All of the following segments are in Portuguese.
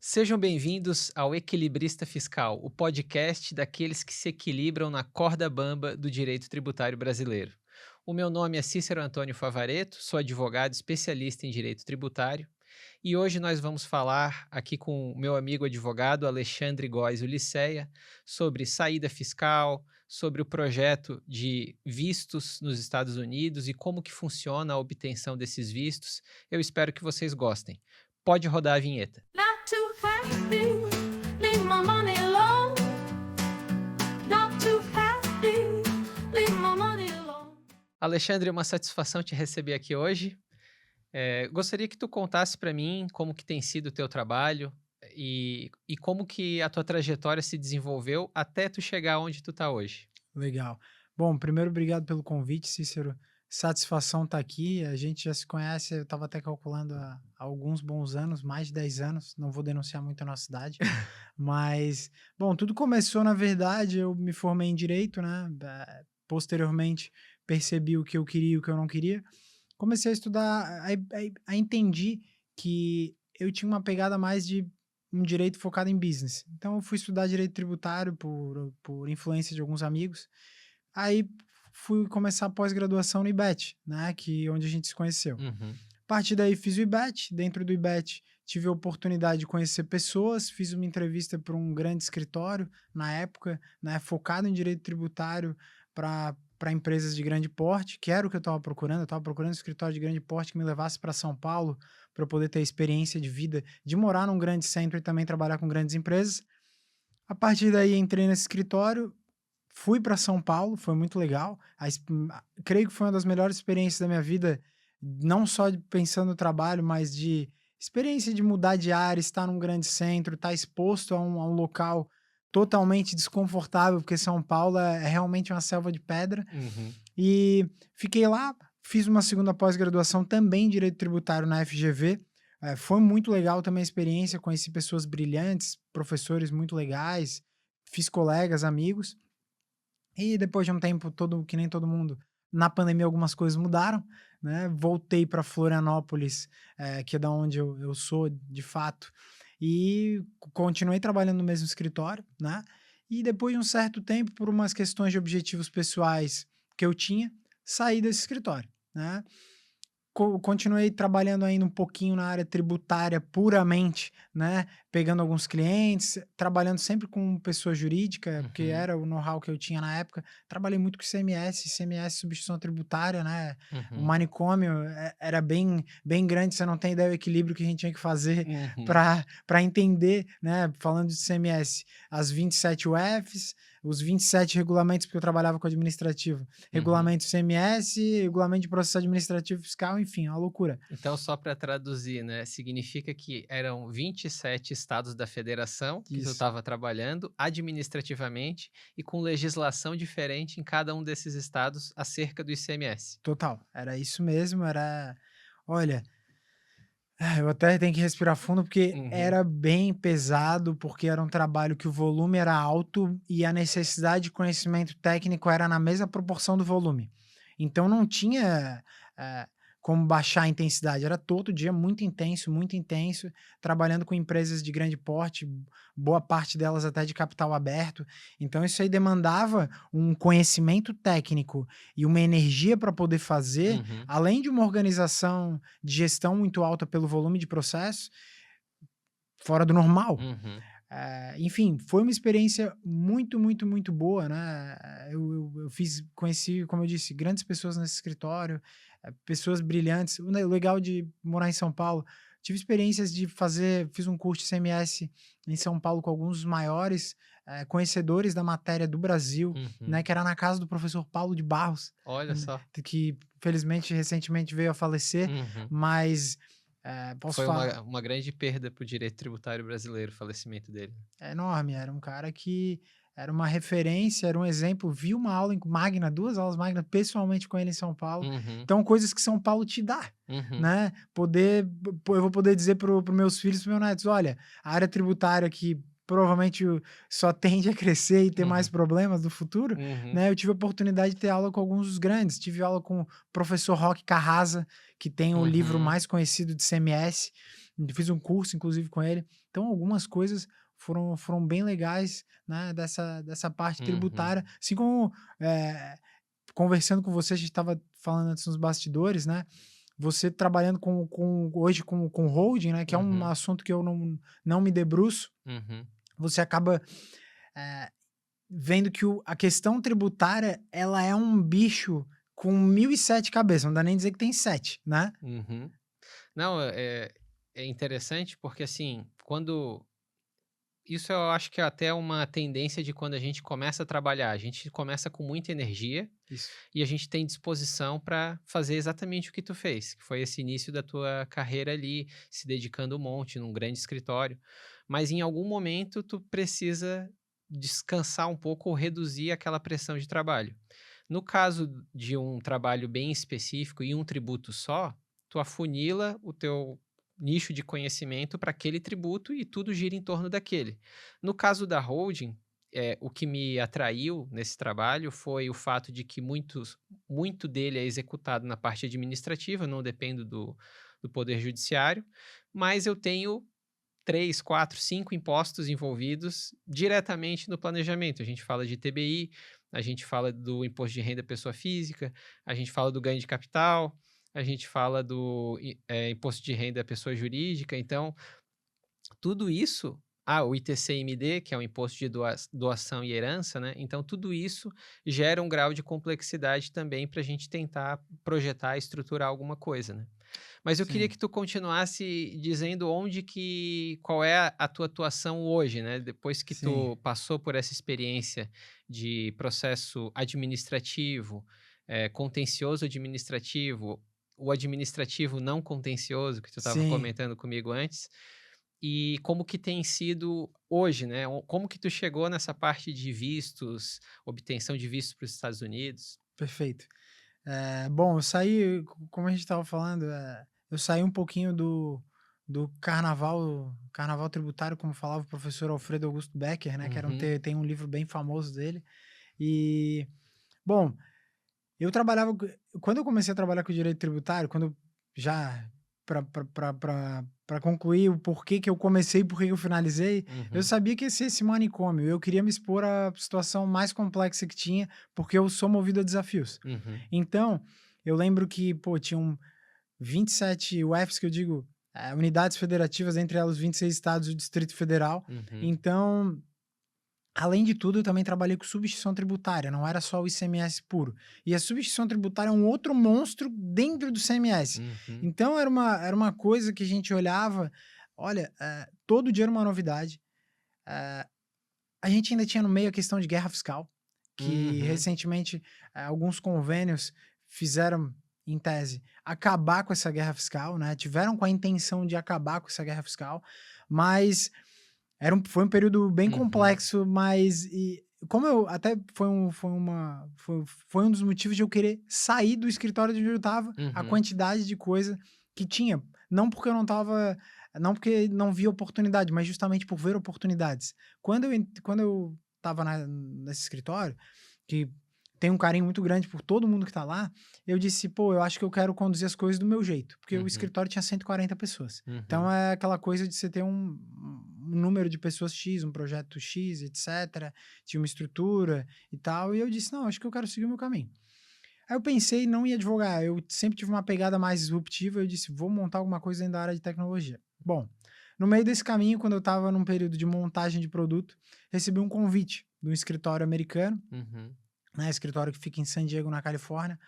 Sejam bem-vindos ao Equilibrista Fiscal, o podcast daqueles que se equilibram na corda bamba do direito tributário brasileiro. O meu nome é Cícero Antônio Favaretto, sou advogado especialista em direito tributário e hoje nós vamos falar aqui com o meu amigo advogado Alexandre Góes Ulisseia sobre saída fiscal, sobre o projeto de vistos nos Estados Unidos e como que funciona a obtenção desses vistos. Eu espero que vocês gostem. Pode rodar a vinheta. Not too happy, leave my money alone. Not too happy, leave my money alone. Alexandre, é uma satisfação te receber aqui hoje. Gostaria que tu contasse para mim como que tem sido o teu trabalho e como que a tua trajetória se desenvolveu até tu chegar onde tu tá hoje. Legal. Bom, primeiro, obrigado pelo convite, Cícero. Satisfação estar aqui. A gente já se conhece, eu estava até calculando há alguns bons anos, mais de 10 anos. Não vou denunciar muito a nossa idade. Mas, bom, tudo começou, na verdade, eu me formei em Direito, né? Posteriormente, percebi o que eu queria e o que eu não queria. Comecei a estudar, aí entendi que eu tinha uma pegada mais de um direito focado em business. Então, eu fui estudar direito tributário por influência de alguns amigos. Aí fui começar a pós-graduação no IBET, né, onde a gente se conheceu. Uhum. A partir daí fiz o IBET, dentro do IBET tive a oportunidade de conhecer pessoas, fiz uma entrevista para um grande escritório, na época, né, focado em direito tributário para empresas de grande porte, que era o que eu estava procurando um escritório de grande porte que me levasse para São Paulo, para eu poder ter a experiência de vida, de morar num grande centro e também trabalhar com grandes empresas. A partir daí entrei nesse escritório, fui para São Paulo, foi muito legal. Creio que foi uma das melhores experiências da minha vida, não só pensando no trabalho, mas de experiência de mudar de área, estar num grande centro, estar exposto a um local totalmente desconfortável, porque São Paulo é realmente uma selva de pedra. Uhum. E fiquei lá, fiz uma segunda pós-graduação também em Direito Tributário na FGV. Foi muito legal também a experiência, conheci pessoas brilhantes, professores muito legais, fiz colegas, amigos. E depois de um tempo, que nem todo mundo, na pandemia algumas coisas mudaram, né? Voltei para Florianópolis, que é da onde eu sou de fato, e continuei trabalhando no mesmo escritório, né? E depois de um certo tempo, por umas questões de objetivos pessoais que eu tinha, saí desse escritório, né? Continuei trabalhando ainda um pouquinho na área tributária puramente, né? Pegando alguns clientes, trabalhando sempre com pessoa jurídica, porque Uhum. era o know-how que eu tinha na época. Trabalhei muito com ICMS, substituição tributária, né? O Uhum. manicômio era bem, bem grande, você não tem ideia do equilíbrio que a gente tinha que fazer Uhum. para entender, né? Falando de ICMS, as 27 UFs, os 27 regulamentos, porque eu trabalhava com administrativo, Uhum. regulamento ICMS, regulamento de processo administrativo fiscal, enfim, uma loucura. Então, só para traduzir, né, significa que eram 27 estados da federação que tu Isso, estava trabalhando administrativamente e com legislação diferente em cada um desses estados acerca do ICMS. total. Era isso mesmo, olha, eu até tenho que respirar fundo, porque Uhum. era bem pesado, porque era um trabalho que o volume era alto e a necessidade de conhecimento técnico era na mesma proporção do volume. Então não tinha, eh, como baixar a intensidade, era todo dia muito intenso, trabalhando com empresas de grande porte, boa parte delas até de capital aberto. Então isso aí demandava um conhecimento técnico e uma energia para poder fazer, Uhum. além de uma organização de gestão muito alta pelo volume de processo, fora do normal. Uhum. Enfim, foi uma experiência muito, muito, muito boa, né? Eu conheci, como eu disse, grandes pessoas nesse escritório, pessoas brilhantes. O legal de morar em São Paulo, tive experiências fiz um curso de CMS em São Paulo com alguns dos maiores conhecedores da matéria do Brasil, né? Uhum. Que era na casa do professor Paulo de Barros, Olha só. que felizmente recentemente veio a falecer, Uhum. mas posso Foi falar. uma grande perda para o direito tributário brasileiro, o falecimento dele. É enorme, era um cara que era uma referência, era um exemplo. Vi uma aula magna, 2 aulas magna, pessoalmente com ele em São Paulo. Uhum. Então, coisas que São Paulo te dá, Uhum. né? Eu vou poder dizer para os meus filhos, para meus netos: olha, a área tributária que provavelmente só tende a crescer e ter mais Uhum. problemas no futuro, Uhum. né? Eu tive a oportunidade de ter aula com alguns dos grandes. Tive aula com o professor Roque Carrasa, que tem o livro Uhum. mais conhecido de CMS, fiz um curso, inclusive, com ele. Então, algumas coisas foram bem legais, né, dessa parte Uhum. tributária. Assim como, conversando com você, a gente estava falando antes nos bastidores, né? Você trabalhando hoje com holding, né? Que é um Uhum. assunto que eu não me debruço. Uhum. Você acaba eh, vendo que a questão tributária, ela é um bicho com 1007 cabeças, não dá nem dizer que tem 7, né? Uhum. Não, é interessante porque, assim, quando isso eu acho que é até uma tendência de quando a gente começa a trabalhar. A gente começa com muita energia Isso. e a gente tem disposição para fazer exatamente o que tu fez, que foi esse início da tua carreira ali, se dedicando um monte num grande escritório. Mas em algum momento tu precisa descansar um pouco ou reduzir aquela pressão de trabalho. No caso de um trabalho bem específico e um tributo só, tu afunila o teu nicho de conhecimento para aquele tributo e tudo gira em torno daquele. No caso da holding, o que me atraiu nesse trabalho foi o fato de que muito dele é executado na parte administrativa, eu não dependo do poder judiciário, mas eu tenho 3, 4, 5 impostos envolvidos diretamente no planejamento. A gente fala de TBI, a gente fala do imposto de renda pessoa física, a gente fala do ganho de capital, a gente fala do imposto de renda pessoa jurídica. Então, tudo isso, o ITC-MD, que é o imposto de doação e herança, né? Então, tudo isso gera um grau de complexidade também para a gente tentar projetar e estruturar alguma coisa, né? Mas eu queria Sim. que tu continuasse dizendo qual é a tua atuação hoje, né? Depois que Sim. tu passou por essa experiência de processo administrativo, contencioso administrativo, o administrativo não contencioso, que tu estava Sim. comentando comigo antes, e como que tem sido hoje, né? Como que tu chegou nessa parte de vistos, obtenção de vistos para os Estados Unidos? Perfeito. Bom, eu saí, como a gente estava falando, eu saí um pouquinho do carnaval tributário, como falava o professor Alfredo Augusto Becker, né? Que era Uhum, tem um livro bem famoso dele. E, bom, eu trabalhava. Quando eu comecei a trabalhar com direito tributário, quando eu já. Para concluir o porquê que eu comecei e porquê que eu finalizei, eu uhum, sabia que ia ser esse manicômio. Eu queria me expor à situação mais complexa que tinha, porque eu sou movido a desafios. uhum, Então, eu lembro que, pô, tinham 27 UFs, que eu digo, unidades federativas, entre elas os 26 estados e o Distrito Federal. uhum, Então, além de tudo, eu também trabalhei com substituição tributária, não era só o ICMS puro. E a substituição tributária é um outro monstro dentro do CMS. uhum, Então, era uma coisa que a gente olhava, olha, todo dia era uma novidade. Eh, a gente ainda tinha no meio a questão de guerra fiscal, que uhum, recentemente alguns convênios fizeram, em tese, acabar com essa guerra fiscal, né? Tiveram com a intenção de acabar com essa guerra fiscal, mas foi um período bem uhum, complexo, mas como eu até foi um dos motivos de eu querer sair do escritório de onde eu estava, a uhum, quantidade de coisa que tinha. Não porque eu não porque não via oportunidade, mas justamente por ver oportunidades. Quando eu estava nesse escritório, que tem um carinho muito grande por todo mundo que está lá, eu disse: "Pô, eu acho que eu quero conduzir as coisas do meu jeito", porque o uhum, escritório tinha 140 pessoas. Então uhum, é aquela coisa de você ter um número de pessoas X, um projeto X, etc. Tinha uma estrutura e tal. E eu disse: "Não, acho que eu quero seguir o meu caminho". Aí eu pensei não em advogar, eu sempre tive uma pegada mais disruptiva, eu disse: "Vou montar alguma coisa dentro da área de tecnologia". Bom, no meio desse caminho, quando eu estava num período de montagem de produto, recebi um convite de um escritório americano, uhum, né, escritório que fica em San Diego, na Califórnia.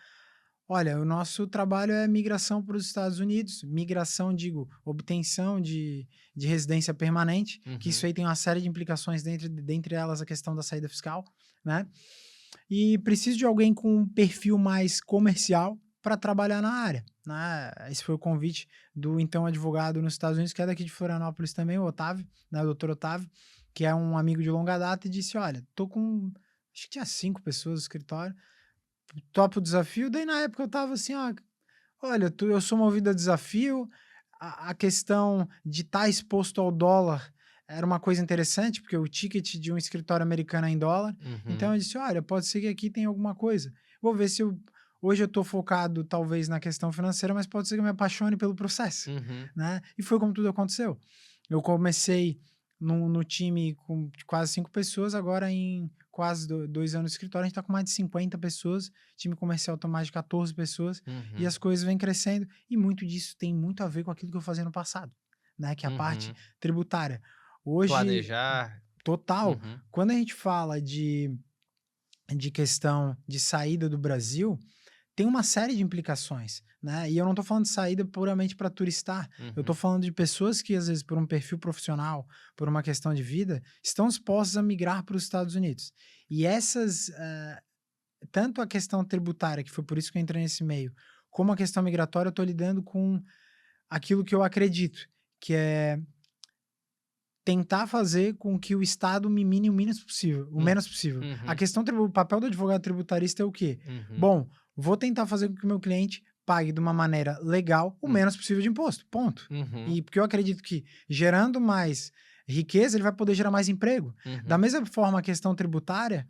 Olha, o nosso trabalho é migração para os Estados Unidos. Migração, digo, obtenção de residência permanente, que isso uhum, aí tem uma série de implicações, dentre elas a questão da saída fiscal, né? E preciso de alguém com um perfil mais comercial para trabalhar na área, né? Esse foi o convite do então advogado nos Estados Unidos, que é daqui de Florianópolis também, o Otávio, né? O doutor Otávio, que é um amigo de longa data, e disse: Olha, tô com. Acho que tinha 5 pessoas no escritório, topo o desafio. Daí na época eu tava assim: olha, eu sou movido a desafio, a questão de estar exposto ao dólar era uma coisa interessante, porque o ticket de um escritório americano é em dólar. Então uhum, eu disse: olha, pode ser que aqui tenha alguma coisa. Vou ver se Hoje eu tô focado talvez na questão financeira, mas pode ser que eu me apaixone pelo processo, Uhum. né? E foi como tudo aconteceu. Eu comecei no time com quase 5 pessoas, agora em quase 2 anos de escritório, a gente tá com mais de 50 pessoas, time comercial tá mais de 14 pessoas, e Uhum. as coisas vêm crescendo, e muito disso tem muito a ver com aquilo que eu fazia no passado, né? Que é a parte Uhum. tributária. Hoje, Planejar. total, Uhum. quando a gente fala de questão de saída do Brasil, tem uma série de implicações, né? E eu não tô falando de saída puramente para turistar. Eu tô Uhum. falando de pessoas que, às vezes, por um perfil profissional, por uma questão de vida, estão dispostas a migrar para os Estados Unidos. E tanto a questão tributária, que foi por isso que eu entrei nesse meio, como a questão migratória, eu tô lidando com aquilo que eu acredito, que é tentar fazer com que o Estado me mine o menos possível, o Hum. menos possível. A Uhum. questão, o papel do advogado tributarista é o quê? Uhum. Bom, vou tentar fazer com que o meu cliente pague de uma maneira legal o menos possível de imposto, ponto. Uhum. E porque eu acredito que gerando mais riqueza, ele vai poder gerar mais emprego. Da Uhum. mesma forma, a questão tributária,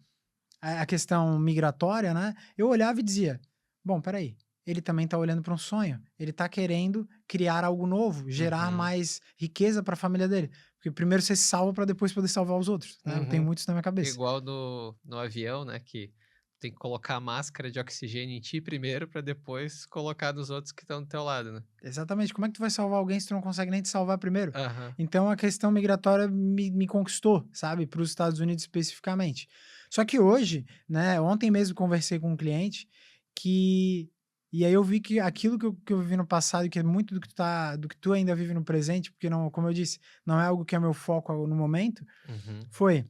a questão migratória, né? Eu olhava e dizia, bom, peraí, ele também está olhando para um sonho, ele está querendo criar algo novo, gerar Uhum. mais riqueza para a família dele. Porque primeiro você se salva para depois poder salvar os outros, né? Eu tenho Uhum. muito isso na minha cabeça. Igual no avião, né, que tem que colocar a máscara de oxigênio em ti primeiro para depois colocar nos outros que estão do teu lado, né. Exatamente. Como é que tu vai salvar alguém se tu não consegue nem te salvar primeiro? Aham. Então a questão migratória me conquistou, sabe? Para os Estados Unidos especificamente. Só que hoje, né? Ontem mesmo conversei com um cliente que. E aí eu vi que aquilo que eu vivi no passado, que é muito do que tu ainda vive no presente, porque não, como eu disse, não é algo que é meu foco no momento, Uhum. foi.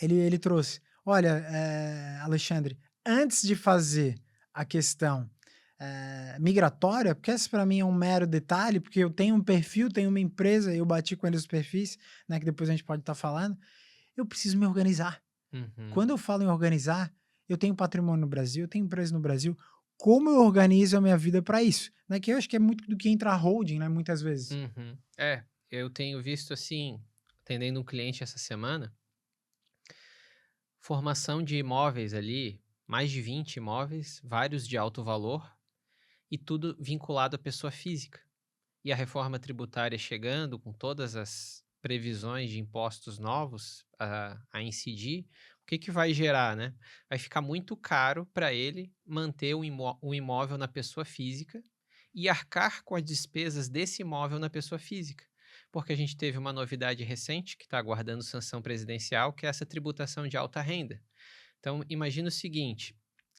Ele trouxe. Olha, Alexandre, antes de fazer a questão migratória, porque essa para mim é um mero detalhe, porque eu tenho um perfil, tenho uma empresa, eu bati com eles os perfis, né, que depois a gente pode estar falando, eu preciso me organizar. Uhum. Quando eu falo em organizar, eu tenho patrimônio no Brasil, eu tenho empresa no Brasil, como eu organizo a minha vida para isso? Né, que eu acho que é muito do que entra a holding, né, muitas vezes. Uhum. É, eu tenho visto, assim, atendendo um cliente essa semana, formação de imóveis ali, mais de 20 imóveis, vários de alto valor e tudo vinculado à pessoa física. E a reforma tributária chegando com todas as previsões de impostos novos a incidir, o que que vai gerar, né? Vai ficar muito caro para ele manter o imóvel na pessoa física e arcar com as despesas desse imóvel na pessoa física. Porque a gente teve uma novidade recente que está aguardando sanção presidencial, que é essa tributação de alta renda. Então, imagina o seguinte: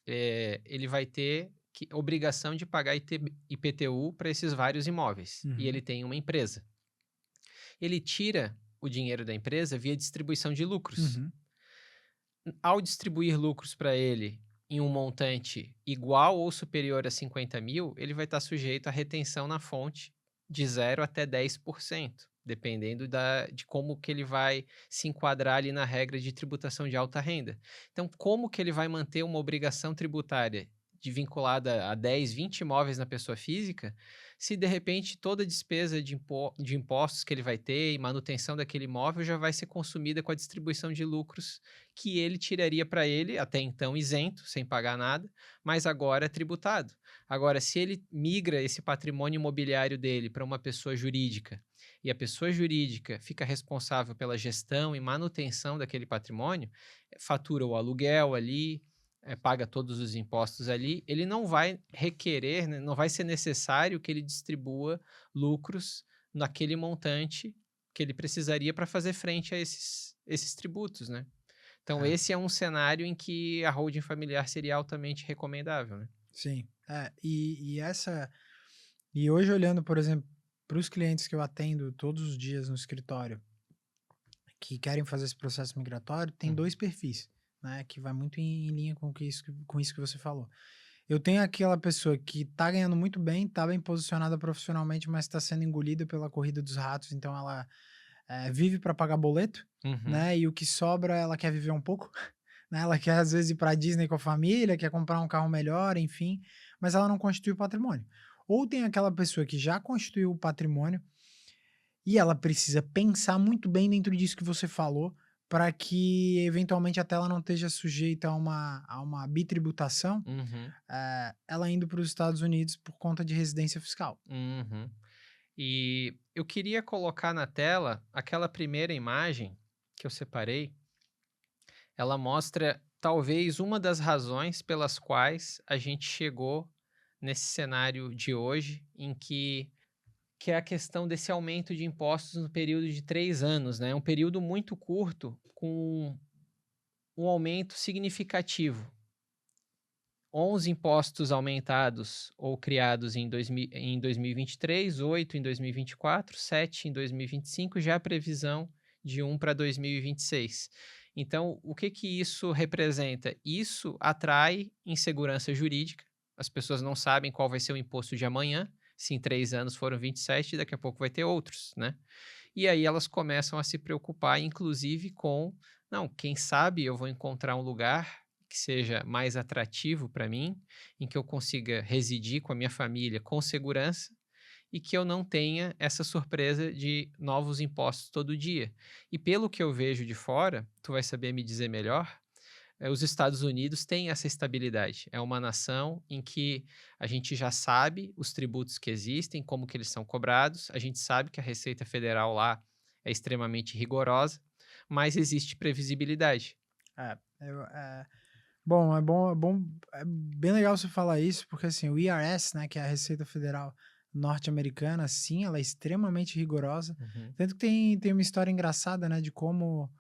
ele vai ter obrigação de pagar IPTU para esses vários imóveis. E Uhum, ele tem uma empresa. Ele tira o dinheiro da empresa via distribuição de lucros. uhum, Ao distribuir lucros para ele em um montante igual ou superior a 50 mil, ele vai estar sujeito à retenção na fonte de 0 até 10%, dependendo de como que ele vai se enquadrar ali na regra de tributação de alta renda. Então, como que ele vai manter uma obrigação tributária vinculada a 10, 20 imóveis na pessoa física, se de repente toda a despesa de impostos que ele vai ter e manutenção daquele imóvel já vai ser consumida com a distribuição de lucros que ele tiraria para ele, até então isento, sem pagar nada, mas agora é tributado. Agora, se ele migra esse patrimônio imobiliário dele para uma pessoa jurídica e a pessoa jurídica fica responsável pela gestão e manutenção daquele patrimônio, fatura o aluguel ali, paga todos os impostos ali, ele não vai requerer, né, não vai ser necessário que ele distribua lucros naquele montante que ele precisaria para fazer frente a esses tributos, né? Então, é, esse é um cenário em que a holding familiar seria altamente recomendável, né? sim. E hoje olhando, por exemplo, para os clientes que eu atendo todos os dias no escritório, que querem fazer esse processo migratório, tem Uhum. dois perfis, né? Que vai muito em linha com isso que você falou. Eu tenho aquela pessoa que tá ganhando muito bem, tá bem posicionada profissionalmente, mas está sendo engolida pela corrida dos ratos, então ela vive para pagar boleto, Uhum. né? E o que sobra ela quer viver um pouco, né? Ela quer às vezes ir para Disney com a família, quer comprar um carro melhor, enfim, mas ela não constitui o patrimônio. Ou tem aquela pessoa que já constituiu o patrimônio e ela precisa pensar muito bem dentro disso que você falou para que eventualmente a tela não esteja sujeita a uma bitributação, Uhum, ela indo para os Estados Unidos por conta de residência fiscal. uhum. E eu queria colocar na tela aquela primeira imagem que eu separei. Ela mostra talvez uma das razões pelas quais a gente chegou nesse cenário de hoje, em que é a questão desse aumento de impostos no período de 3 anos, né? Um período muito curto, com um aumento significativo. 11 impostos aumentados ou criados em 2023, 8 em 2024, 7 em 2025, já a previsão de um para 2026. Então, o que que isso representa? Isso atrai insegurança jurídica. As pessoas não sabem qual vai ser o imposto de amanhã. Se em 3 anos foram 27, daqui a pouco vai ter outros, né? E aí elas começam a se preocupar, inclusive, com, não, quem sabe eu vou encontrar um lugar que seja mais atrativo para mim, em que eu consiga residir com a minha família com segurança e que eu não tenha essa surpresa de novos impostos todo dia. E pelo que eu vejo de fora, tu vai saber me dizer melhor, os Estados Unidos têm essa estabilidade. É uma nação em que a gente já sabe os tributos que existem, como que eles são cobrados, a gente sabe que a Receita Federal lá é extremamente rigorosa, mas existe previsibilidade. É, bom, é bem legal você falar isso, porque assim, o IRS, né, que é a Receita Federal norte-americana, sim, ela é extremamente rigorosa. Uhum, Tanto que tem uma história engraçada, né, de como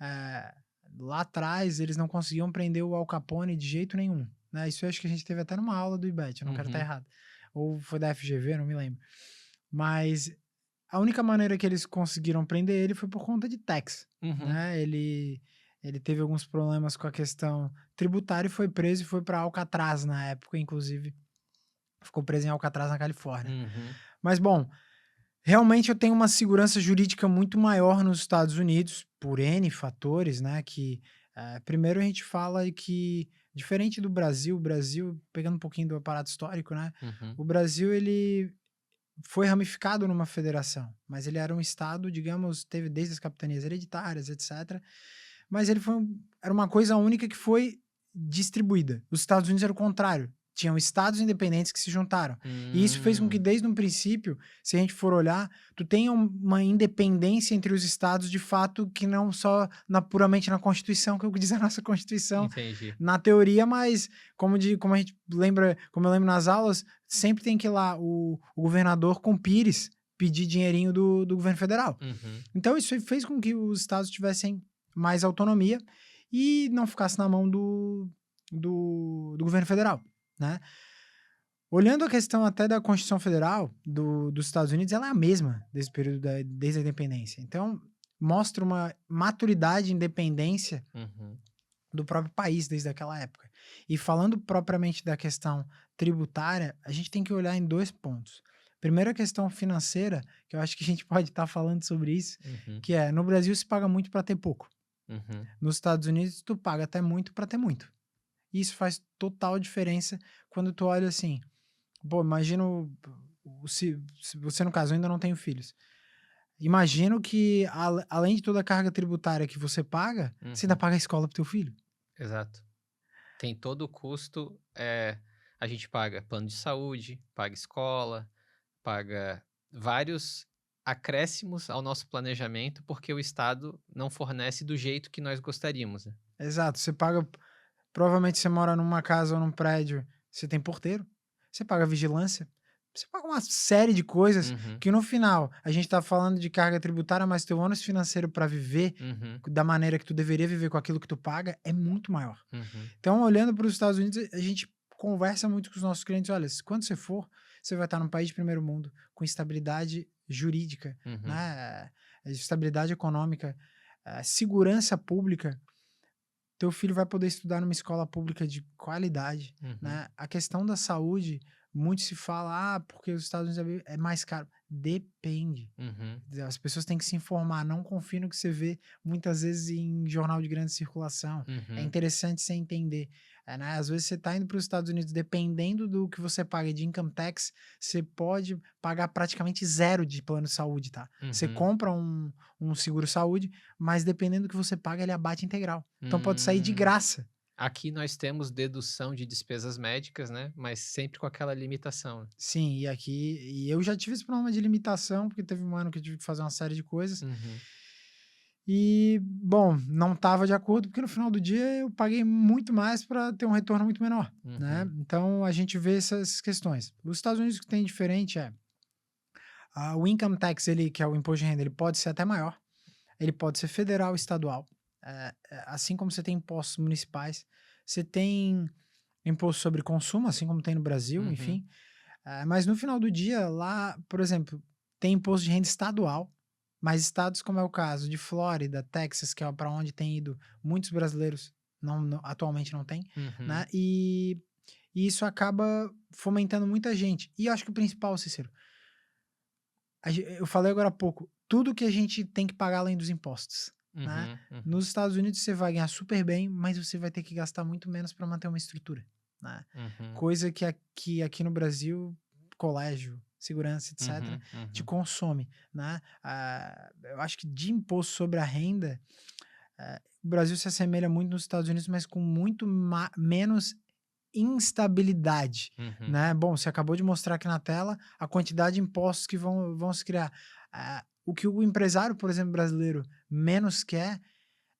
eh, lá atrás eles não conseguiam prender o Al Capone de jeito nenhum, né? Isso eu acho que a gente teve até numa aula do IBET, eu não quero estar uhum, errado. Ou foi da FGV, não me lembro. Mas a única maneira que eles conseguiram prender ele foi por conta de tax, uhum. né? Ele teve alguns problemas com a questão tributária e foi preso e foi para Alcatraz na época, inclusive. Ficou preso em Alcatraz, na Califórnia. Uhum, Mas, bom, realmente eu tenho uma segurança jurídica muito maior nos Estados Unidos, por N fatores, né? Primeiro a gente fala que, diferente do Brasil, o Brasil, pegando um pouquinho do aparato histórico, né? uhum, O Brasil, ele foi ramificado numa federação, mas ele era um estado, digamos, teve desde as capitanias hereditárias, etc. Mas era uma coisa única que foi distribuída. Os Estados Unidos era o contrário. Tinham estados independentes que se juntaram. E isso fez com que, hum, desde um princípio, se a gente for olhar, tu tenha uma independência entre os estados, de fato, que não só puramente na Constituição, que é o que diz a nossa Constituição, entendi. na teoria, mas como a gente lembra, como eu lembro nas aulas, sempre tem que ir lá o governador com Pires pedir dinheirinho do governo federal. Uhum, Então isso fez com que os estados tivessem mais autonomia e não ficasse na mão do governo federal, né? Olhando a questão até da Constituição Federal dos Estados Unidos, ela é a mesma desde o período desde a independência. Então, mostra uma maturidade e independência uhum, do próprio país desde aquela época. E falando propriamente da questão tributária, a gente tem que olhar em dois pontos. Primeiro, a questão financeira, que eu acho que a gente pode estar falando sobre isso, uhum, que é, no Brasil se paga muito para ter pouco. uhum, Nos Estados Unidos, tu paga até muito para ter muito. E isso faz total diferença quando tu olha assim, pô, imagina se você, no caso, eu ainda não tenho filhos. Imagino que, além de toda a carga tributária que você paga, você ainda uhum. paga a escola pro teu filho. Exato. Tem todo o custo, a gente paga plano de saúde, paga escola, paga vários acréscimos ao nosso planejamento, porque o Estado não fornece do jeito que nós gostaríamos, né. Exato, você paga. Provavelmente você mora numa casa ou num prédio, você tem porteiro, você paga vigilância, você paga uma série de coisas Uhum, que no final a gente tá falando de carga tributária, mas teu ônus financeiro para viver uhum, da maneira que tu deveria viver com aquilo que tu paga é muito maior. uhum, Então, olhando para os Estados Unidos, a gente conversa muito com os nossos clientes, olha, quando você for, você vai estar num país de primeiro mundo, com estabilidade jurídica, uhum, né, estabilidade econômica, segurança pública, teu filho vai poder estudar numa escola pública de qualidade, uhum, né? A questão da saúde, muito se fala, porque os Estados Unidos é mais caro. Depende. uhum, As pessoas têm que se informar, não confie no que você vê muitas vezes em jornal de grande circulação. É uhum, interessante você entender. né? Às vezes você está indo para os Estados Unidos, dependendo do que você paga de income tax, você pode pagar praticamente zero de plano de saúde, tá? Você Uhum. compra um seguro-saúde, mas dependendo do que você paga, ele abate integral. Então pode sair de Hum. graça. Aqui nós temos dedução de despesas médicas, né? Mas sempre com aquela limitação. Sim, e eu já tive esse problema de limitação, porque teve um ano que eu tive que fazer uma série de coisas. Uhum. E, bom, não estava de acordo, porque no final do dia eu paguei muito mais para ter um retorno muito menor, né? Uhum. Então a gente vê essas questões. Os Estados Unidos, o que tem diferente é o income tax, ele, que é o imposto de renda, ele pode ser até maior, ele pode ser federal, estadual, assim como você tem impostos municipais, você tem imposto sobre consumo, assim como tem no Brasil, Uhum. enfim. Mas no final do dia, lá, por exemplo, tem imposto de renda estadual, mas estados como é o caso de Flórida, Texas, que é para onde tem ido muitos brasileiros, atualmente não tem, Uhum. né? E isso acaba fomentando muita gente. E eu acho que o principal, Cícero, eu falei agora há pouco, tudo que a gente tem que pagar além dos impostos, né? Uhum. Uhum. Nos Estados Unidos você vai ganhar super bem, mas você vai ter que gastar muito menos para manter uma estrutura, né? Uhum. Coisa que aqui no Brasil, colégio, segurança, etc., Uhum. te Uhum. consome, né? Eu acho que de imposto sobre a renda, o Brasil se assemelha muito nos Estados Unidos, mas com muito menos instabilidade, Uhum. né? Bom, você acabou de mostrar aqui na tela a quantidade de impostos que vão se criar. O que o empresário, por exemplo, brasileiro menos quer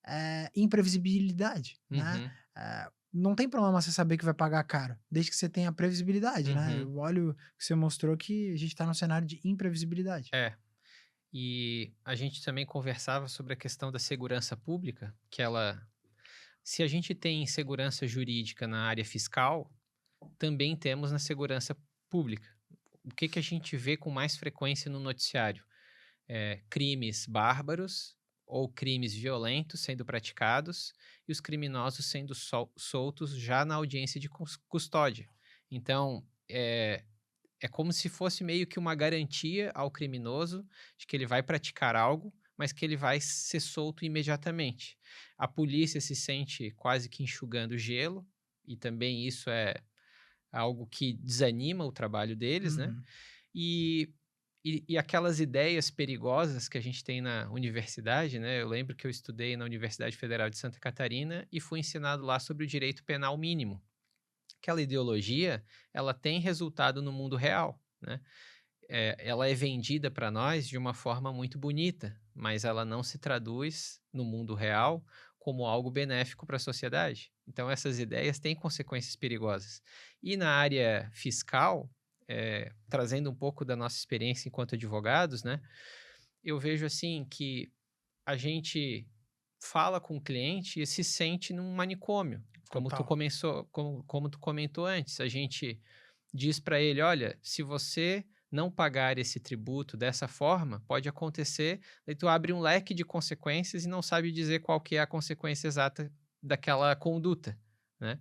é imprevisibilidade, né? Uhum. Não tem problema você saber que vai pagar caro, desde que você tenha previsibilidade, né? Uhum. Eu olho que você mostrou que a gente está num cenário de imprevisibilidade. É. E a gente também conversava sobre a questão da segurança pública, que ela, se a gente tem segurança jurídica na área fiscal, também temos na segurança pública. O que que a gente vê com mais frequência no noticiário? Crimes bárbaros ou crimes violentos sendo praticados e os criminosos sendo soltos já na audiência de custódia. Então, é como se fosse meio que uma garantia ao criminoso de que ele vai praticar algo, mas que ele vai ser solto imediatamente. A polícia se sente quase que enxugando gelo, e também isso é algo que desanima o trabalho deles, né? Uhum. E, e aquelas ideias perigosas que a gente tem na universidade, né? Eu lembro que eu estudei na Universidade Federal de Santa Catarina e fui ensinado lá sobre o direito penal mínimo. Aquela ideologia, ela tem resultado no mundo real, né? Ela é vendida para nós de uma forma muito bonita, mas ela não se traduz no mundo real como algo benéfico para a sociedade. Então, essas ideias têm consequências perigosas. E na área fiscal, trazendo um pouco da nossa experiência enquanto advogados, né? Eu vejo assim que a gente fala com o cliente e se sente num manicômio, Total. como tu comentou antes. A gente diz para ele: olha, se você não pagar esse tributo dessa forma, pode acontecer, daí tu abre um leque de consequências e não sabe dizer qual que é a consequência exata daquela conduta, né?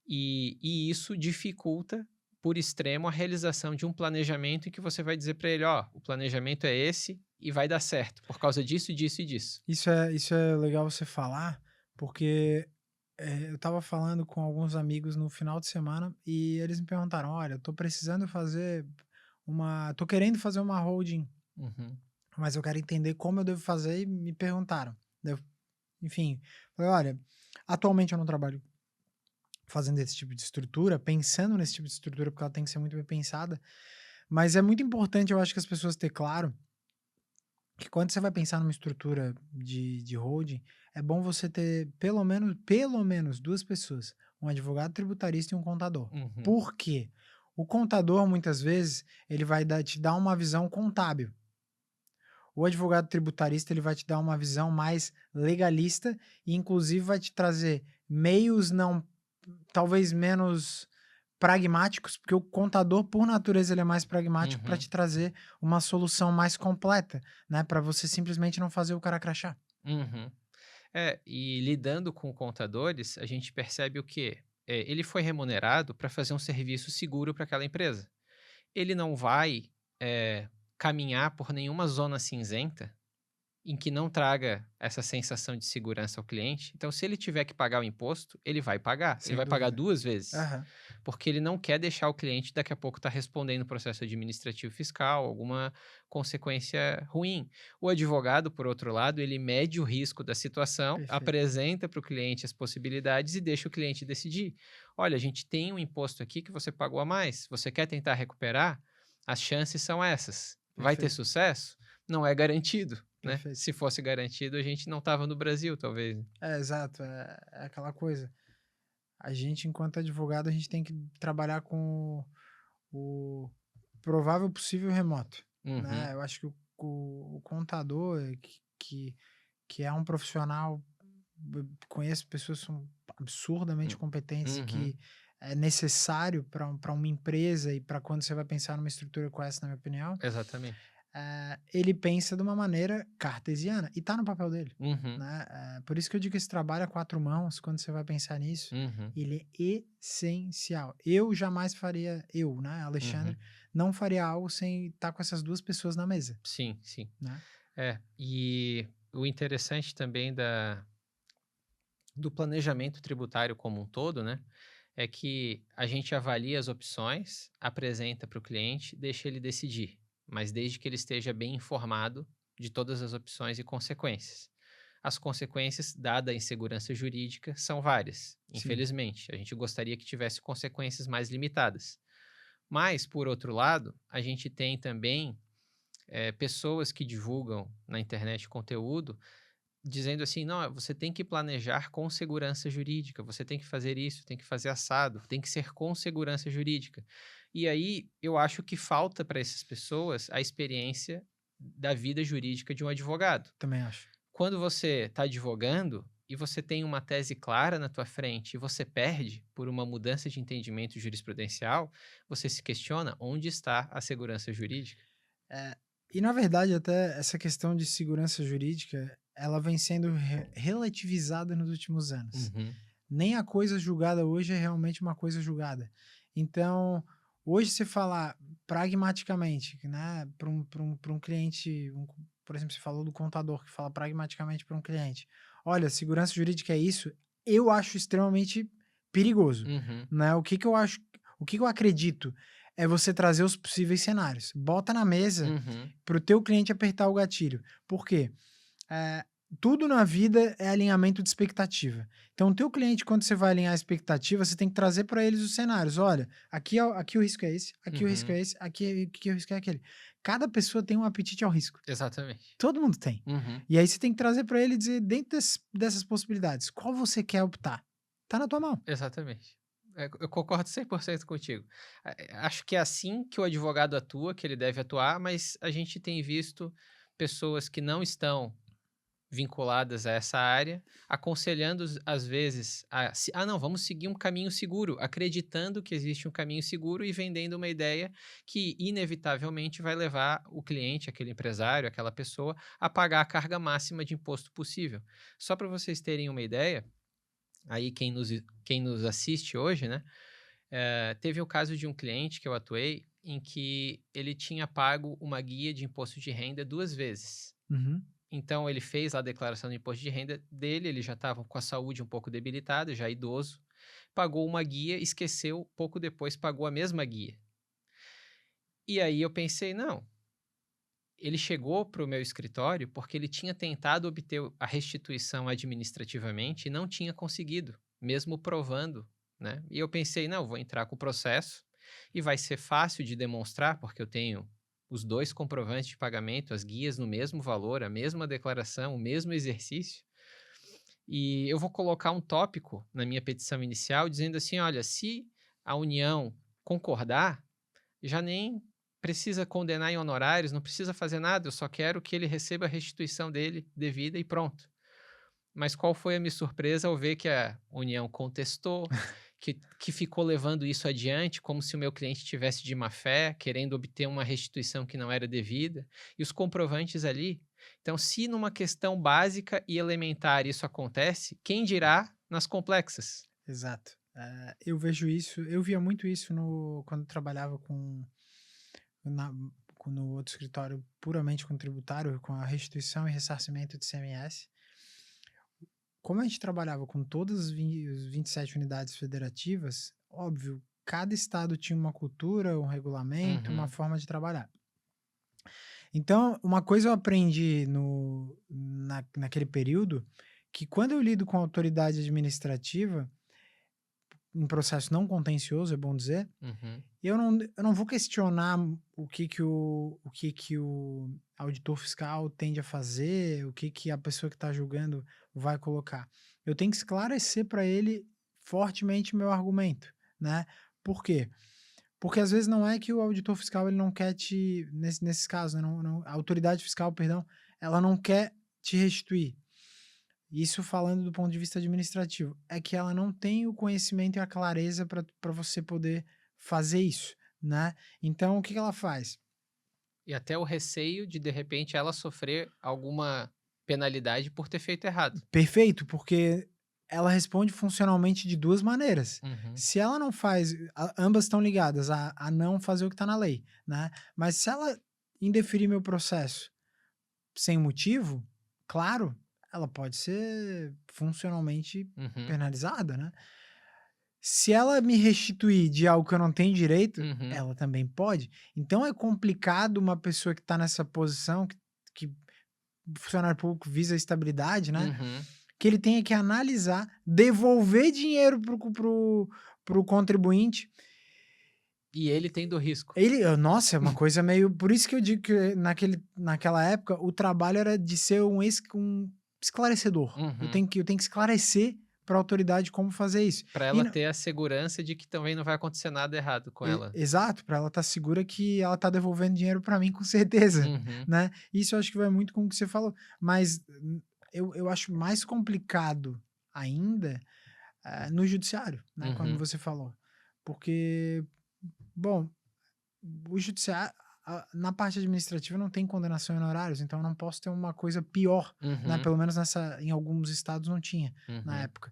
E isso dificulta por extremo a realização de um planejamento em que você vai dizer para ele: ó, o planejamento é esse e vai dar certo por causa disso, disso e disso. Isso é legal você falar, porque eu estava falando com alguns amigos no final de semana e eles me perguntaram: olha, eu tô precisando fazer tô querendo fazer uma holding, Uhum. mas eu quero entender como eu devo fazer e me perguntaram. Daí enfim, falei: olha, atualmente eu não trabalho fazendo esse tipo de estrutura, pensando nesse tipo de estrutura, porque ela tem que ser muito bem pensada, mas é muito importante, eu acho que as pessoas ter claro que quando você vai pensar numa estrutura de holding, é bom você ter pelo menos duas pessoas, um advogado tributarista e um contador. Uhum. Por quê? O contador, muitas vezes, ele vai te dar uma visão contábil. O advogado tributarista, ele vai te dar uma visão mais legalista e, inclusive, vai te trazer meios não, talvez menos pragmáticos, porque o contador, por natureza, ele é mais pragmático para Uhum. te trazer uma solução mais completa, né? Para você simplesmente não fazer o cara crachar. Uhum. E lidando com contadores, a gente percebe o quê? Ele foi remunerado para fazer um serviço seguro para aquela empresa. Ele não vai caminhar por nenhuma zona cinzenta em que não traga essa sensação de segurança ao cliente. Então, se ele tiver que pagar o imposto, ele vai pagar. Ele Sem vai pagar dúvida. 2 vezes, Aham. porque ele não quer deixar o cliente daqui a pouco estar respondendo processo administrativo fiscal, alguma consequência ruim. O advogado, por outro lado, ele mede o risco da situação, Perfeito. apresenta para o cliente as possibilidades e deixa o cliente decidir. Olha, a gente tem um imposto aqui que você pagou a mais. Você quer tentar recuperar? As chances são essas. Vai ter Perfeito. sucesso? Não é garantido, né? Perfeito. Se fosse garantido, a gente não estava no Brasil, talvez. Exato. É aquela coisa. A gente, enquanto advogado, a gente tem que trabalhar com o provável possível remoto, Uhum, né? Eu acho que o contador, que é um profissional, conheço pessoas que são absurdamente competentes, uhum, que é necessário para uma empresa e para quando você vai pensar numa estrutura com essa, na minha opinião, exatamente. ele pensa de uma maneira cartesiana e tá no papel dele, Uhum, né? Por isso que eu digo que esse trabalho a 4 mãos, quando você vai pensar nisso, uhum, ele é essencial. Eu jamais faria, né, Alexandre, uhum. não faria algo sem estar com essas 2 pessoas na mesa, Sim, sim. né? E o interessante também do planejamento tributário como um todo, né, é que a gente avalia as opções, apresenta para o cliente, deixa ele decidir, mas desde que ele esteja bem informado de todas as opções e consequências. As consequências, dada a insegurança jurídica, são várias, Sim, infelizmente. A gente gostaria que tivesse consequências mais limitadas. Mas, por outro lado, a gente tem também pessoas que divulgam na internet conteúdo dizendo assim: não, você tem que planejar com segurança jurídica, você tem que fazer isso, tem que fazer assado, tem que ser com segurança jurídica. E aí eu acho que falta para essas pessoas a experiência da vida jurídica de um advogado. também acho. Quando você está advogando e você tem uma tese clara na tua frente e você perde por uma mudança de entendimento jurisprudencial, você se questiona onde está a segurança jurídica. E na verdade, até essa questão de segurança jurídica, ela vem sendo relativizada nos últimos anos. Uhum, Nem a coisa julgada hoje é realmente uma coisa julgada. Então, hoje você falar pragmaticamente, né, para um cliente, por exemplo, você falou do contador que fala pragmaticamente para um cliente, olha, segurança jurídica é isso, eu acho extremamente perigoso, uhum, né? O que que eu acredito é você trazer os possíveis cenários, bota na mesa uhum, para o teu cliente apertar o gatilho. Por quê? Eh, Tudo na vida é alinhamento de expectativa. Então, o teu cliente, quando você vai alinhar a expectativa, você tem que trazer para eles os cenários. Olha, aqui o risco é esse, aqui o risco uhum, é esse, aqui o risco é aquele. Cada pessoa tem um apetite ao risco. exatamente. Todo mundo tem. Uhum. E aí você tem que trazer para ele e dizer, dentro dessas possibilidades, qual você quer optar? Tá na tua mão. Exatamente. Eu concordo 100% contigo. Acho que é assim que o advogado atua, que ele deve atuar, mas a gente tem visto pessoas que não estão vinculadas a essa área, aconselhando às vezes não, vamos seguir um caminho seguro, acreditando que existe um caminho seguro e vendendo uma ideia que inevitavelmente vai levar o cliente, aquele empresário, aquela pessoa, a pagar a carga máxima de imposto possível. Só para vocês terem uma ideia, aí quem nos assiste hoje, né? Teve o caso de um cliente que eu atuei em que ele tinha pago uma guia de imposto de renda 2 vezes. Uhum. Então ele fez a declaração do imposto de renda dele, ele já estava com a saúde um pouco debilitada, já idoso, pagou uma guia, esqueceu, pouco depois pagou a mesma guia. E aí eu pensei, não, ele chegou para o meu escritório porque ele tinha tentado obter a restituição administrativamente e não tinha conseguido, mesmo provando, né? E eu pensei, não, vou entrar com o processo e vai ser fácil de demonstrar, porque eu tenho os 2 comprovantes de pagamento, as guias no mesmo valor, a mesma declaração, o mesmo exercício. E eu vou colocar um tópico na minha petição inicial dizendo assim: olha, se a União concordar, já nem precisa condenar em honorários, não precisa fazer nada, eu só quero que ele receba a restituição dele devida e pronto. Mas qual foi a minha surpresa ao ver que a União contestou, que ficou levando isso adiante como se o meu cliente tivesse de má fé, querendo obter uma restituição que não era devida, e os comprovantes ali. Então, se numa questão básica e elementar isso acontece, quem dirá nas complexas? Exato. Eu vejo isso, eu via muito isso quando eu trabalhava na- no outro escritório puramente com tributário, com a restituição e ressarcimento de CMS. Como a gente trabalhava com todas as 27 unidades federativas, óbvio, cada estado tinha uma cultura, um regulamento, uma Uhum. forma de trabalhar. Então, uma coisa eu aprendi naquele período, que quando eu lido com a autoridade administrativa, um processo não contencioso, é bom dizer, Uhum. eu não vou questionar o que o auditor fiscal tende a fazer, o que a pessoa que está julgando vai colocar. Eu tenho que esclarecer para ele fortemente o meu argumento, né? Por quê? Porque às vezes não é que o auditor fiscal ele não quer nesses casos, né, a autoridade fiscal, perdão, ela não quer te restituir. Isso falando do ponto de vista administrativo, é que ela não tem o conhecimento e a clareza para você poder fazer isso, né? Então, o que ela faz? E até o receio de repente, ela sofrer alguma penalidade por ter feito errado. Perfeito, porque ela responde funcionalmente de duas maneiras. Uhum. Se ela não faz, ambas estão ligadas a não fazer o que está na lei, né? Mas se ela indeferir meu processo sem motivo, claro, ela pode ser funcionalmente Uhum. penalizada, né? Se ela me restituir de algo que eu não tenho direito, Uhum. ela também pode. Então é complicado uma pessoa que está nessa posição, que o funcionário público visa a estabilidade, né? Uhum. Que ele tenha que analisar, devolver dinheiro pro contribuinte. E ele tendo risco. Nossa, é uma coisa meio. Por isso que eu digo que naquela época o trabalho era de ser um esclarecedor. Eu Uhum. tenho que esclarecer para a autoridade como fazer isso. Pra E ela ter a segurança de que também não vai acontecer nada errado com ela. Exato, para ela estar segura que ela está devolvendo dinheiro para mim com certeza, Uhum. né? Isso eu acho que vai muito com o que você falou. Mas eu acho mais complicado ainda no judiciário, né? Como Uhum. você falou. Porque, bom, o judiciário, na parte administrativa não tem condenação em honorários, então eu não posso ter uma coisa pior, né? Uhum. Pelo menos em alguns estados não tinha na Uhum. época.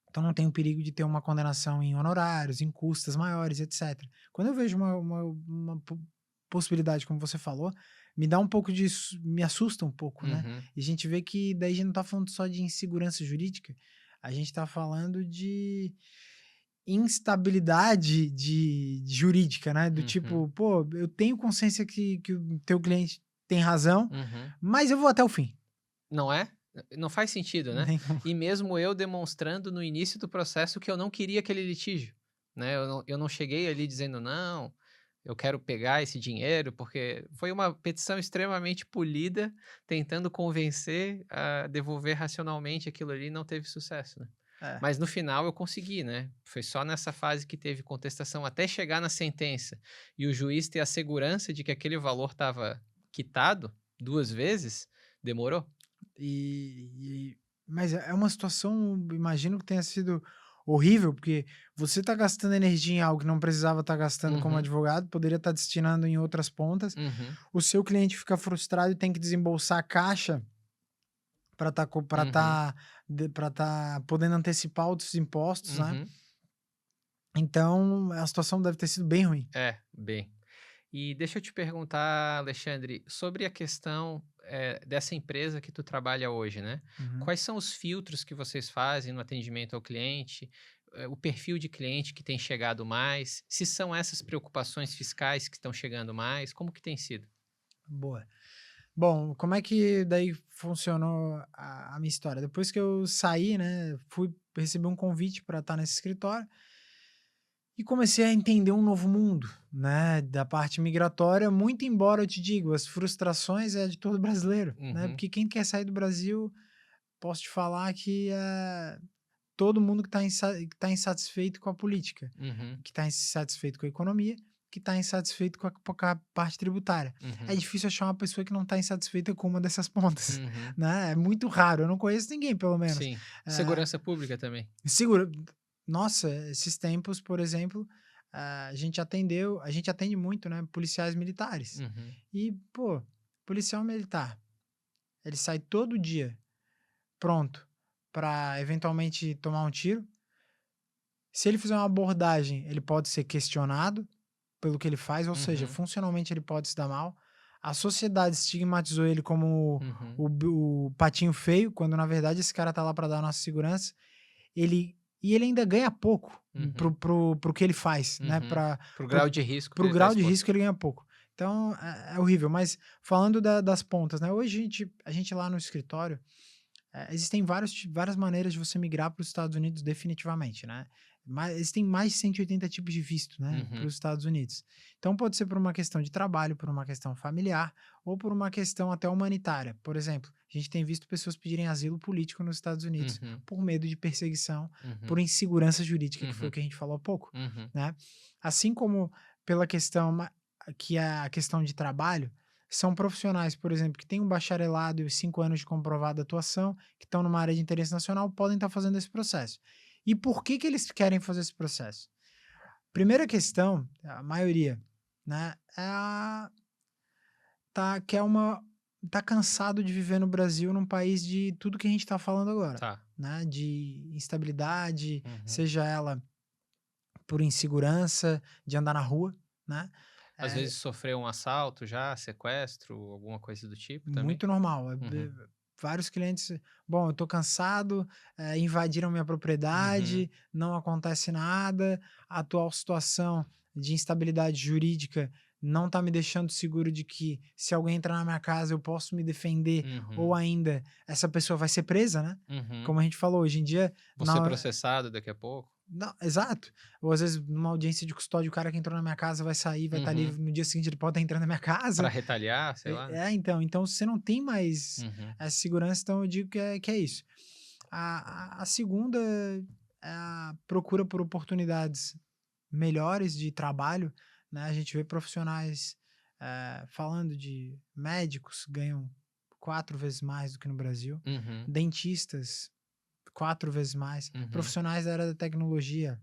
Então não tem o perigo de ter uma condenação em honorários, em custas maiores, etc. Quando eu vejo uma possibilidade, como você falou, me dá um pouco me assusta um pouco, né? Uhum. E a gente vê que daí a gente não tá falando só de insegurança jurídica, a gente tá falando de instabilidade jurídica, né? Do Uhum. tipo, pô, eu tenho consciência que o teu cliente tem razão, Uhum. mas eu vou até o fim. Não é? Não faz sentido, né? Nem- E mesmo eu demonstrando no início do processo que eu não queria aquele litígio, né? Eu não cheguei ali dizendo: "Não, eu quero pegar esse dinheiro", porque foi uma petição extremamente polida, tentando convencer a devolver racionalmente aquilo ali, e não teve sucesso, né? É. Mas no final eu consegui, né? Foi só nessa fase que teve contestação até chegar na sentença e o juiz ter a segurança de que aquele valor estava quitado 2 vezes, demorou. Mas é uma situação, imagino que tenha sido horrível, porque você está gastando energia em algo que não precisava estar gastando como Uhum, advogado, poderia estar destinando em outras pontas. uhum, O seu cliente fica frustrado e tem que desembolsar a caixa para estar uhum, podendo antecipar outros impostos, né? uhum. Então, a situação deve ter sido bem ruim. É, bem. E deixa eu te perguntar, Alexandre, sobre a questão, dessa empresa que tu trabalha hoje, né. Uhum. Quais são os filtros que vocês fazem no atendimento ao cliente? O perfil de cliente que tem chegado mais? Se são essas preocupações fiscais que estão chegando mais, como que tem sido? Boa. Bom, como é que daí funcionou a minha história? Depois que eu saí, né, recebi um convite para estar nesse escritório e comecei a entender um novo mundo, né, da parte migratória, muito embora eu te digo, as frustrações é de todo brasileiro, né, Uhum, porque quem quer sair do Brasil, posso te falar que todo mundo que está insatisfeito com a política, uhum, que está insatisfeito com a economia, que está insatisfeito com a parte tributária. É uhum, difícil achar uma pessoa que não está insatisfeita com uma dessas pontas, uhum. né? É muito raro. Eu não conheço ninguém, pelo menos. Sim. Eh, Segurança pública também. segura. Nossa, esses tempos, por exemplo, a gente atende muito, né? Policiais militares. Uhum, E, pô, policial militar, ele sai todo dia pronto para eventualmente tomar um tiro. Se ele fizer uma abordagem, ele pode ser questionado, pelo que ele faz, ou seja, Uhum. funcionalmente ele pode se dar mal. A sociedade estigmatizou ele como Uhum. o patinho feio, quando na verdade esse cara tá lá para dar a nossa segurança. Ele ainda ganha pouco Uhum. pro que ele faz, né? Uhum. Pro Pro, grau de risco que pro ele tá grau de exposto. risco ele ganha pouco. Então é horrível. Mas falando das pontas, né? Hoje a gente lá no escritório, existem várias maneiras de você migrar para os Estados Unidos definitivamente, né? Mas existem mais de 180 tipos de visto, né, para Uhum. os Estados Unidos. Então pode ser por uma questão de trabalho, por uma questão familiar ou por uma questão até humanitária. Por exemplo, a gente tem visto pessoas pedirem asilo político nos Estados Unidos Uhum. por medo de perseguição, por Uhum. insegurança jurídica, que foi o Uhum. que a gente falou há pouco, Uhum. né? Assim como pela questão que é a questão de trabalho, são profissionais, por exemplo, que têm um bacharelado e 5 anos de comprovada atuação, que estão numa área de interesse nacional, podem estar fazendo esse processo. E por que eles querem fazer esse processo? Primeira questão, a maioria, né, que é tá cansado de viver no Brasil, num país de tudo que a gente está falando agora, Tá. né, de instabilidade, Uhum. seja ela por insegurança, de andar na rua, né, Às é vezes sofreu um assalto já, sequestro, alguma coisa do tipo também? muito normal. Uhum. Vários clientes, bom, eu tô cansado, invadiram minha Uhum. propriedade, não acontece nada, a atual situação de instabilidade jurídica não tá me deixando seguro de que se alguém entrar na minha casa eu posso me defender, ou Uhum. ainda essa pessoa vai ser presa, né? Uhum. Como a gente falou, hoje em dia, Vou ser processado daqui a pouco? não, exato. Ou às vezes, numa audiência de custódia, o cara que entrou na minha casa vai sair, vai estar Uhum. livre. No dia seguinte, ele pode estar entrando na minha Pra casa. retaliar, sei lá, né? Então você não tem mais Uhum. essa segurança, então eu digo que é isso. A segunda é a procura por oportunidades melhores de trabalho, né? A gente vê profissionais falando de médicos ganham 4 vezes mais do que no Brasil, Uhum. dentistas 4 vezes mais, Uhum. profissionais da área da tecnologia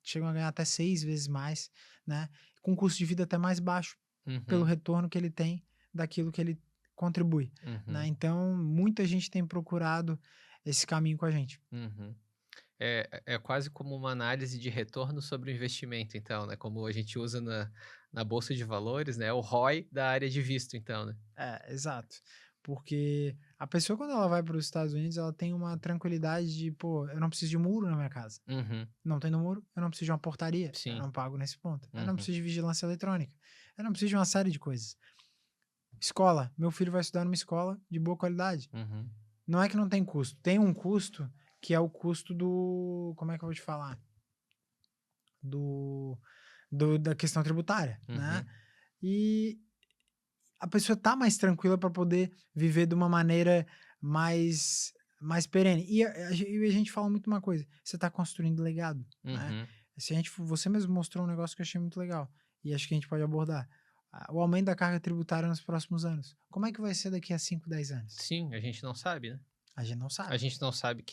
chegam a ganhar até 6 vezes mais, né? Com custo de vida até mais baixo pelo Uhum. retorno que ele tem daquilo que ele contribui, né? Uhum. Então, muita gente tem procurado esse caminho com a gente. Uhum. É quase como uma análise de retorno sobre o investimento, então, né? Como a gente usa na bolsa de valores, né? O ROI da área de visto, então, né? Exato. Porque a pessoa, quando ela vai para os Estados Unidos, ela tem uma tranquilidade de, pô, eu não preciso de muro na minha casa. Uhum. Não tendo muro, eu não preciso de uma portaria. Eu Sim. não pago nesse ponto. Eu não Uhum. preciso de vigilância eletrônica. Eu não preciso de uma série de coisas. Escola. Meu filho vai estudar numa escola de boa qualidade. Uhum. Não é que não tem custo. Tem um custo que é o custo do. Como é que eu vou te falar? Do, da questão tributária, né? Uhum. E a pessoa tá mais tranquila para poder viver de uma maneira mais perene. E a gente fala muito uma coisa: você tá construindo legado, né? Uhum. Se a gente, você mesmo mostrou um negócio que eu achei muito legal e acho que a gente pode abordar. O aumento da carga tributária nos próximos anos. Como é que vai ser daqui a 5, 10 anos? Sim, a gente não sabe, né? A gente não A sabe. gente não sabe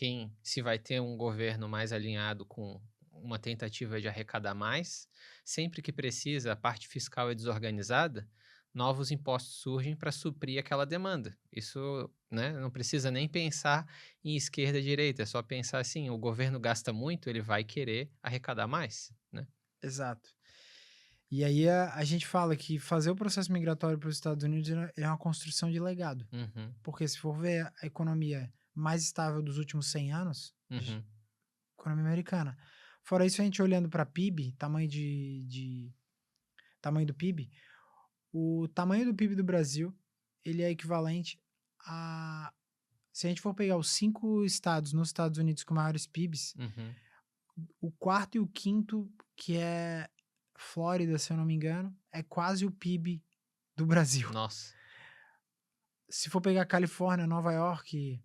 se vai ter um governo mais alinhado com uma tentativa de arrecadar mais. Sempre que precisa, a parte fiscal é desorganizada, novos impostos surgem para suprir aquela demanda. Isso, né, não precisa nem pensar em esquerda e direita, é só pensar assim, o governo gasta muito, ele vai querer arrecadar mais, né? Exato. E aí a gente fala que fazer o processo migratório para os Estados Unidos é uma construção de legado. Uhum, Porque se for ver a economia mais estável dos últimos 100 anos, uhum, economia americana. Fora isso, a gente olhando para PIB, tamanho do PIB, o tamanho do PIB do Brasil, ele é equivalente a, se a gente for pegar os 5 estados nos Estados Unidos com maiores PIBs, uhum. o quarto e o quinto, que é Flórida, se eu não me engano, é quase o PIB do Brasil. Nossa. Se for pegar Califórnia, Nova York,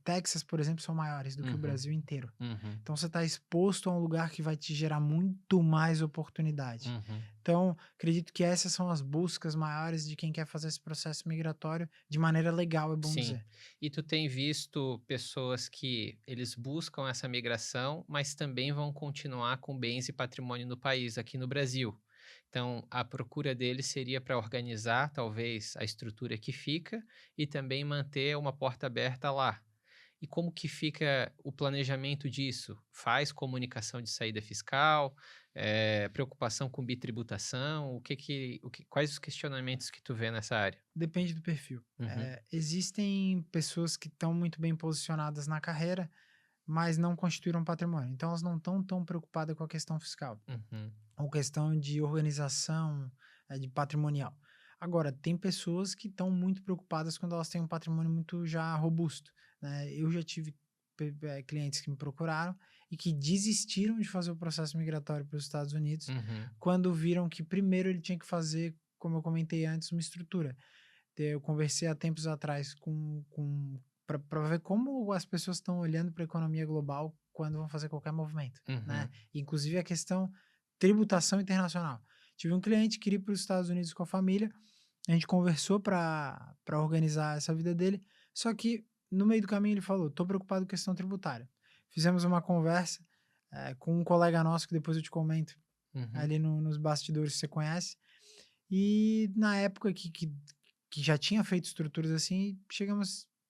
Texas, por exemplo, são maiores do que o Uhum, Brasil inteiro. uhum, Então você está exposto a um lugar que vai te gerar muito mais oportunidade. uhum. Então, acredito que essas são as buscas maiores de quem quer fazer esse processo migratório de maneira legal, é bom Sim. dizer. E tu tem visto pessoas que eles buscam essa migração, mas também vão continuar com bens e patrimônio no país, aqui no Brasil. Então, a procura deles seria para organizar, talvez, a estrutura que fica e também manter uma porta aberta lá. E como que fica o planejamento disso? Faz comunicação de saída fiscal, preocupação com bitributação? Quais os questionamentos que tu vê nessa área? Depende do perfil. Uhum, Existem pessoas que estão muito bem posicionadas na carreira, mas não constituíram patrimônio. Então, elas não estão tão preocupadas com a questão fiscal, uhum, ou questão de organização, de patrimonial. Agora, tem pessoas que estão muito preocupadas quando elas têm um patrimônio muito já robusto, né? Eu já tive clientes que me procuraram e que desistiram de fazer o processo migratório para os Estados Unidos uhum, quando viram que primeiro ele tinha que fazer, como eu comentei antes, uma estrutura. Eu conversei há tempos atrás para ver como as pessoas estão olhando para a economia global quando vão fazer qualquer movimento, né? uhum, Inclusive a questão tributação internacional. Tive um cliente que queria ir para os Estados Unidos com a família, a gente conversou para organizar essa vida dele, só que no meio do caminho ele falou: "Tô preocupado com questão tributária". Fizemos uma conversa com um colega nosso que depois eu te comento uhum, ali nos bastidores que você conhece. E na época que já tinha feito estruturas assim,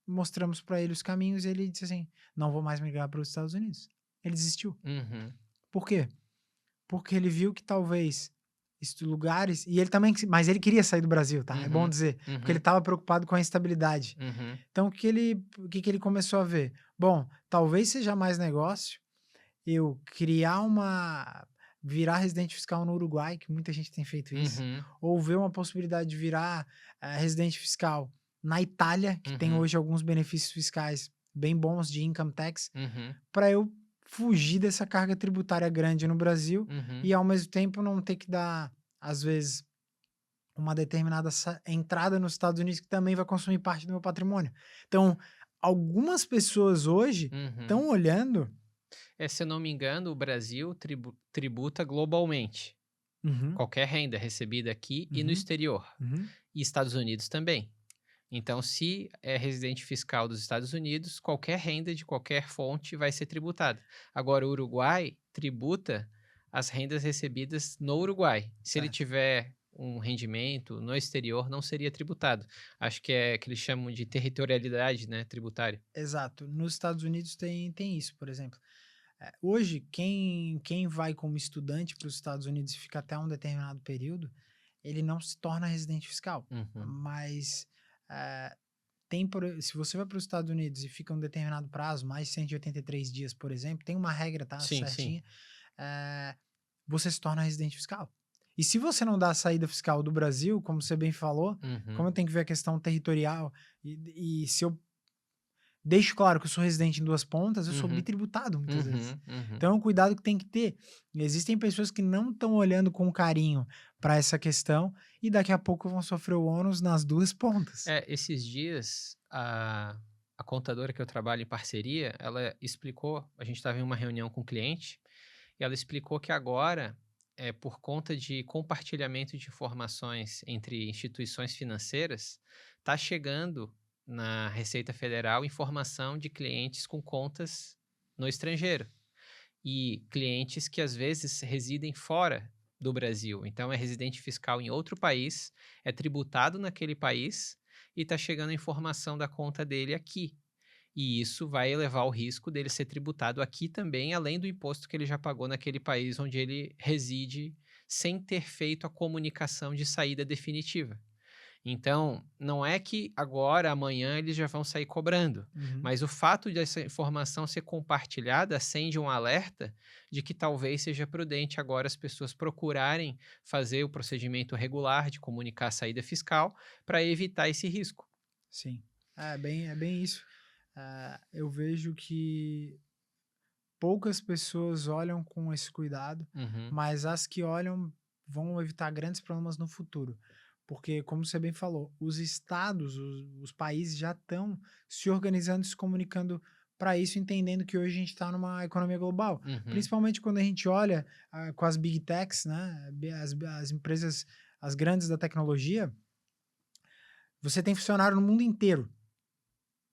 mostramos para ele os caminhos e ele disse assim: "Não vou mais migrar para os Estados Unidos". Ele desistiu. uhum, Por quê? Porque ele viu que talvez lugares e ele também, mas ele queria sair do Brasil, tá? É bom uhum, dizer, porque ele uhum, estava preocupado com a instabilidade. uhum, Então o que que ele começou a ver? Bom, talvez seja mais negócio eu criar virar residente fiscal no Uruguai, que muita gente tem feito isso, uhum, ou ver uma possibilidade de virar residente fiscal na Itália, que tem uhum, hoje alguns benefícios fiscais bem bons de income tax, uhum, para eu fugir dessa carga tributária grande no Brasil uhum. e ao mesmo tempo não ter que dar, às vezes, uma determinada entrada nos Estados Unidos que também vai consumir parte do meu patrimônio. Então, algumas pessoas hoje Uhum. estão olhando. Se eu não me engano, o Brasil tributa globalmente. Uhum, Qualquer renda recebida aqui e no uhum, exterior. uhum. E Estados Unidos também. Então, se é residente fiscal dos Estados Unidos, qualquer renda de qualquer fonte vai ser tributada. Agora, o Uruguai tributa as rendas recebidas no Uruguai. Se ele Certo. tiver um rendimento no exterior, não seria tributado. Acho que é que eles chamam de territorialidade, né, tributária. Exato. Nos Estados Unidos tem isso, por exemplo. Hoje, quem vai como estudante para os Estados Unidos e fica até um determinado período, ele não se torna residente fiscal. Uhum. Mas eh, se você vai para os Estados Unidos e fica um determinado prazo, mais de 183 dias, por exemplo, tem uma regra, tá, Sim, sim. certinha, eh, você se torna residente fiscal. E se você não dá a saída fiscal do Brasil, como você bem falou, como Uhum. eu tenho que ver a questão territorial, e se eu deixo claro que eu sou residente em 2 pontas, eu sou Uhum. bitributado muitas vezes. Uhum. Uhum. Então é um cuidado que tem que ter. Existem pessoas que não estão olhando com carinho para essa questão e daqui a pouco vão sofrer o ônus nas 2 pontas. Esses dias, a contadora que eu trabalho em parceria, ela explicou, a gente estava em uma reunião com o cliente, e ela explicou que agora, por conta de compartilhamento de informações entre instituições financeiras, está chegando na Receita Federal informação de clientes com contas no estrangeiro. E clientes que às vezes residem fora do Brasil. Então é residente fiscal em outro país, é tributado naquele país e está chegando a informação da conta dele aqui. E isso vai elevar o risco dele ser tributado aqui também, além do imposto que ele já pagou naquele país onde ele reside, sem ter feito a comunicação de saída definitiva. Então, não é que agora, amanhã, eles já vão sair cobrando, Uhum. mas o fato dessa informação ser compartilhada acende um alerta de que talvez seja prudente agora as pessoas procurarem fazer o procedimento regular de comunicar a saída fiscal para evitar esse risco. Sim. É bem isso. Eu vejo que poucas pessoas olham com esse cuidado, Uhum, mas as que olham vão evitar grandes problemas no futuro. Porque, como você bem falou, os estados, os países já estão se organizando, se comunicando para isso, entendendo que hoje a gente está numa economia global. uhum, Principalmente quando a gente olha com as big techs, né, as empresas, as grandes da tecnologia, você tem funcionário no mundo inteiro.